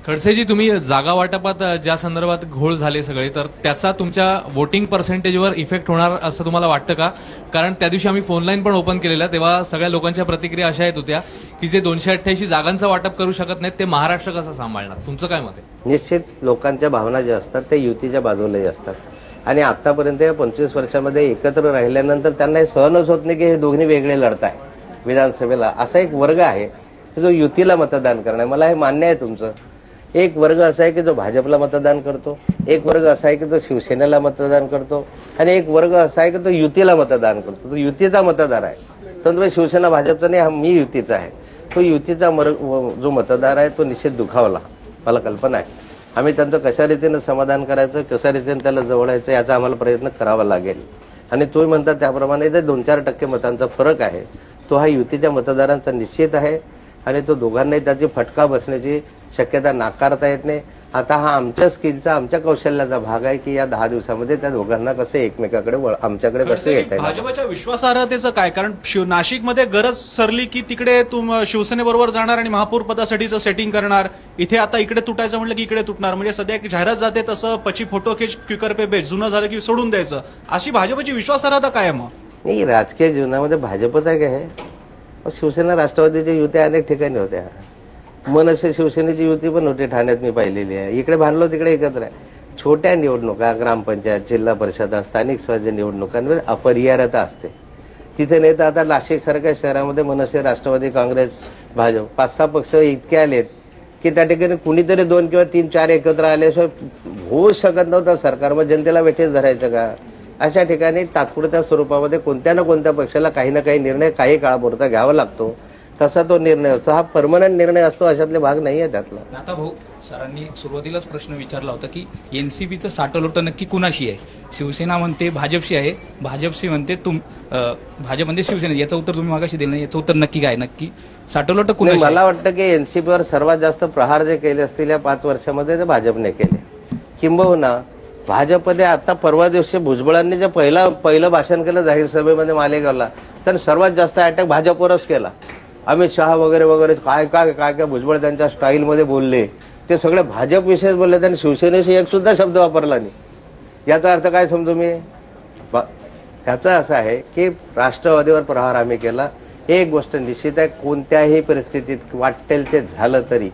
खडसेजी, तुम्ही जागा वाटपात ज्या संदर्भात घोळ झाले सगळे, तर त्याचा तुमच्या वोटिंग पर्सेंटेजवर इफेक्ट होणार असं तुम्हाला वाटतं का? कारण त्या दिवशी आम्ही फोन लाईन पण ओपन केलेल्या, तेव्हा सगळ्या लोकांच्या प्रतिक्रिया अशा येत होत्या की जे 288 जागांचं वाटप करू शकत नाहीत ते महाराष्ट्र कसं सांभाळणार? तुमचं काय मत आहे? निश्चित लोकांच्या भावना ज्या असतात ते युतीच्या बाजूलाही असतात. आणि आतापर्यंत 25 वर्षामध्ये एकत्र राहिल्यानंतर त्यांना हे सहनच होत नाही की हे दोघे वेगळे लढताय विधानसभेला. असा एक वर्ग आहे की जो युतीला मतदान करणार. मला हे मान्य आहे तुमचं. एक वर्ग असा आहे की जो भाजपला मतदान करतो, एक वर्ग असा आहे की जो शिवसेनेला मतदान करतो, आणि एक वर्ग असा आहे की तो युतीला मतदान करतो. तो युतीचा मतदार आहे. तर शिवसेना भाजपचा नाही, हा मी युतीचा आहे. तो युतीचा जो मतदार आहे तो निश्चित दुखावला, मला कल्पना आहे. आम्ही त्यांचं कशा रीतीनं समाधान करायचं, कशा रीतीने त्याला जवळायचं याचा आम्हाला प्रयत्न करावा लागेल. आणि तुम्ही म्हणता त्याप्रमाणे जे 2-4% मतांचा फरक आहे तो हा युतीच्या मतदारांचा निश्चित आहे आणि तो दोघांनाही त्याची फटका बसण्याची शक्यता नाकारता येत नाही. आता हा आमच्या स्किलचा, आमच्या कौशल्याचा भाग आहे की या 10 दिवसामध्ये त्या दोघांना कसे एकमेकाकडे आमच्याकडे कसे येत आहे. भाजपच्या विश्वासार्हतेचं काय? कारण नाशिकमध्ये गरज सरली की तिकडे शिवसेनेबरोबर जाणार आणि महापौर पदासाठीचं सेटिंग करणार, इथे आता इकडे तुटायचं म्हटलं की इकडे तुटणार. म्हणजे सध्या एक जाहिरात जाते तसं पची फोटो खेच क्विकर पे बेच, जुनं झालं की सोडून द्यायचं, अशी भाजपची विश्वासार्हता काय मग? नाही, राजकीय जीवनामध्ये भाजपच आहे काय? शिवसेना राष्ट्रवादीच्या युत्या अनेक ठिकाणी होत्या. मनसे शिवसेनेची युती पण होती, ठाण्यात मी पाहिलेली आहे. इकडे भांडलो तिकडे एकत्र आहे. छोट्या निवडणुका, ग्रामपंचायत, जिल्हा परिषदा, स्थानिक स्वराज्य निवडणुकांवर अपरिहार्यता असते. तिथे नाही तर आता नाशिक सारख्या शहरामध्ये मनसे, राष्ट्रवादी काँग्रेस, भाजप 5-6 पक्ष इतके आलेत की त्या ठिकाणी कुणीतरी 2 किंवा 3-4 एकत्र आल्याशिवाय होऊ शकत नव्हतं सरकार. मग जनतेला वेठीस धरायचं का? अशा ठिकाणी तात्पुरत्या स्वरूपामध्ये कोणत्या ना कोणत्या पक्षाला काही ना काही निर्णय काही काळापुरता घ्यावा लागतो. तसा तो निर्णय असतो. हा परमनंट निर्णय असतो, अशातले भाग नाही आहे त्यातला. आता भाऊ, सरांनी सुरुवातीलाच प्रश्न विचारला होता की एनसीपीचं साठलोट नक्की कुणाशी आहे? शिवसेना म्हणते भाजपशी आहे, भाजपशी म्हणते भाजप म्हणते शिवसेना. याचं उत्तर तुम्ही मागाशी दिलं नाही, याचं उत्तर नक्की काय? नक्की साठलोट कुणाशी? मला वाटतं की एनसीपीवर सर्वात जास्त प्रहार जे केले असतील या 5 वर्षामध्ये ते भाजपने केले. किंबहुना भाजपने आता परवा दिवशी भुजबळांनी जे पहिलं भाषण केलं जाहीर सभेमध्ये मालेगावला, तर सर्वात जास्त अटॅक भाजपवरच केला. अमित शहा वगैरे वगैरे काय काय काय काय भुजबळ त्यांच्या स्टाईलमध्ये बोलले, ते सगळे भाजप विषयच बोलले. त्यांनी शिवसेनेशी एक सुद्धा शब्द वापरला नाही. याचा अर्थ काय समजू मी? याचा असा आहे की राष्ट्रवादीवर प्रहार आम्ही केला. एक गोष्ट निश्चित आहे, कोणत्याही परिस्थितीत वाटेल ते झालं तरी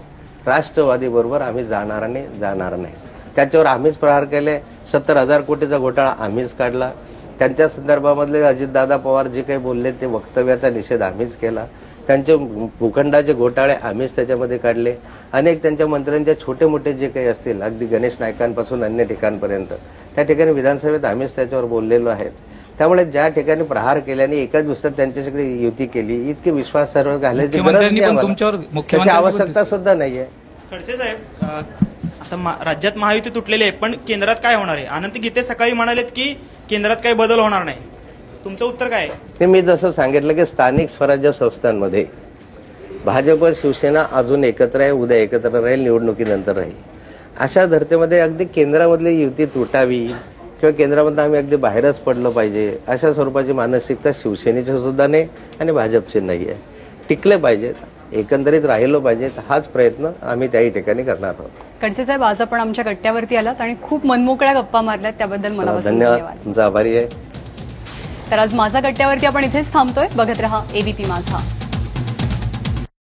राष्ट्रवादी बरोबर आम्ही जाणार नाही. त्याच्यावर आम्हीच प्रहार केले. 70,000 कोटीचा घोटाळा आम्हीच काढला. त्यांच्या संदर्भामधले अजितदादा पवार जे काही बोलले ते वक्तव्याचा निषेध आम्हीच केला. त्यांचे भूखंडाचे घोटाळे आम्हीच त्याच्यामध्ये काढले. अनेक त्यांच्या मंत्र्यांचे छोटे मोठे जे काही असतील, अगदी गणेश नाईकांपासून अन्य ठिकाणपर्यंत, त्या ठिकाणी विधानसभेत आम्हीच त्याच्यावर बोललेलो आहेत. त्यामुळे ज्या ठिकाणी प्रहार केल्याने एकाच दिवसात त्यांच्याकडे युती केली, इतके विश्वासार्ह घालायची गरज नाही, त्याची आवश्यकता सुद्धा नाहीये. खडसे साहेब, आता राज्यात महायुती तुटलेली आहे, पण केंद्रात काय होणार आहे? अनंत गीते सकाळी म्हणालेत की केंद्रात काही बदल होणार नाही. तुमचं उत्तर काय आहे? मी जसं सांगितलं की स्थानिक स्वराज्य संस्थांमध्ये भाजप शिवसेना अजून एकत्र आहे, उद्या एकत्र राहील, निवडणुकीनंतर राहील. अशा धर्तीमध्ये अगदी केंद्रामधली युती तुटावी किंवा केंद्रामध्ये आम्ही अगदी बाहेरच पडलो पाहिजे अशा स्वरूपाची मानसिकता शिवसेनेची सुद्धा नाही आणि भाजपची नाही आहे. टिकले पाहिजेत, एकंदरीत राहिलो पाहिजेत, हाच प्रयत्न आम्ही त्याही ठिकाणी करणार आहोत. खडसे साहेब, आज आपण आमच्या कट्ट्यावरती आलात आणि खूप मनमोकळ्या गप्पा मारल्यात, त्याबद्दल मनापासून धन्यवाद. तुमचा आभारी आहे. तर आज माझा कट्ट्यावरती आपण इथेच थांबतोय. बघत रहा एबीपी माझा.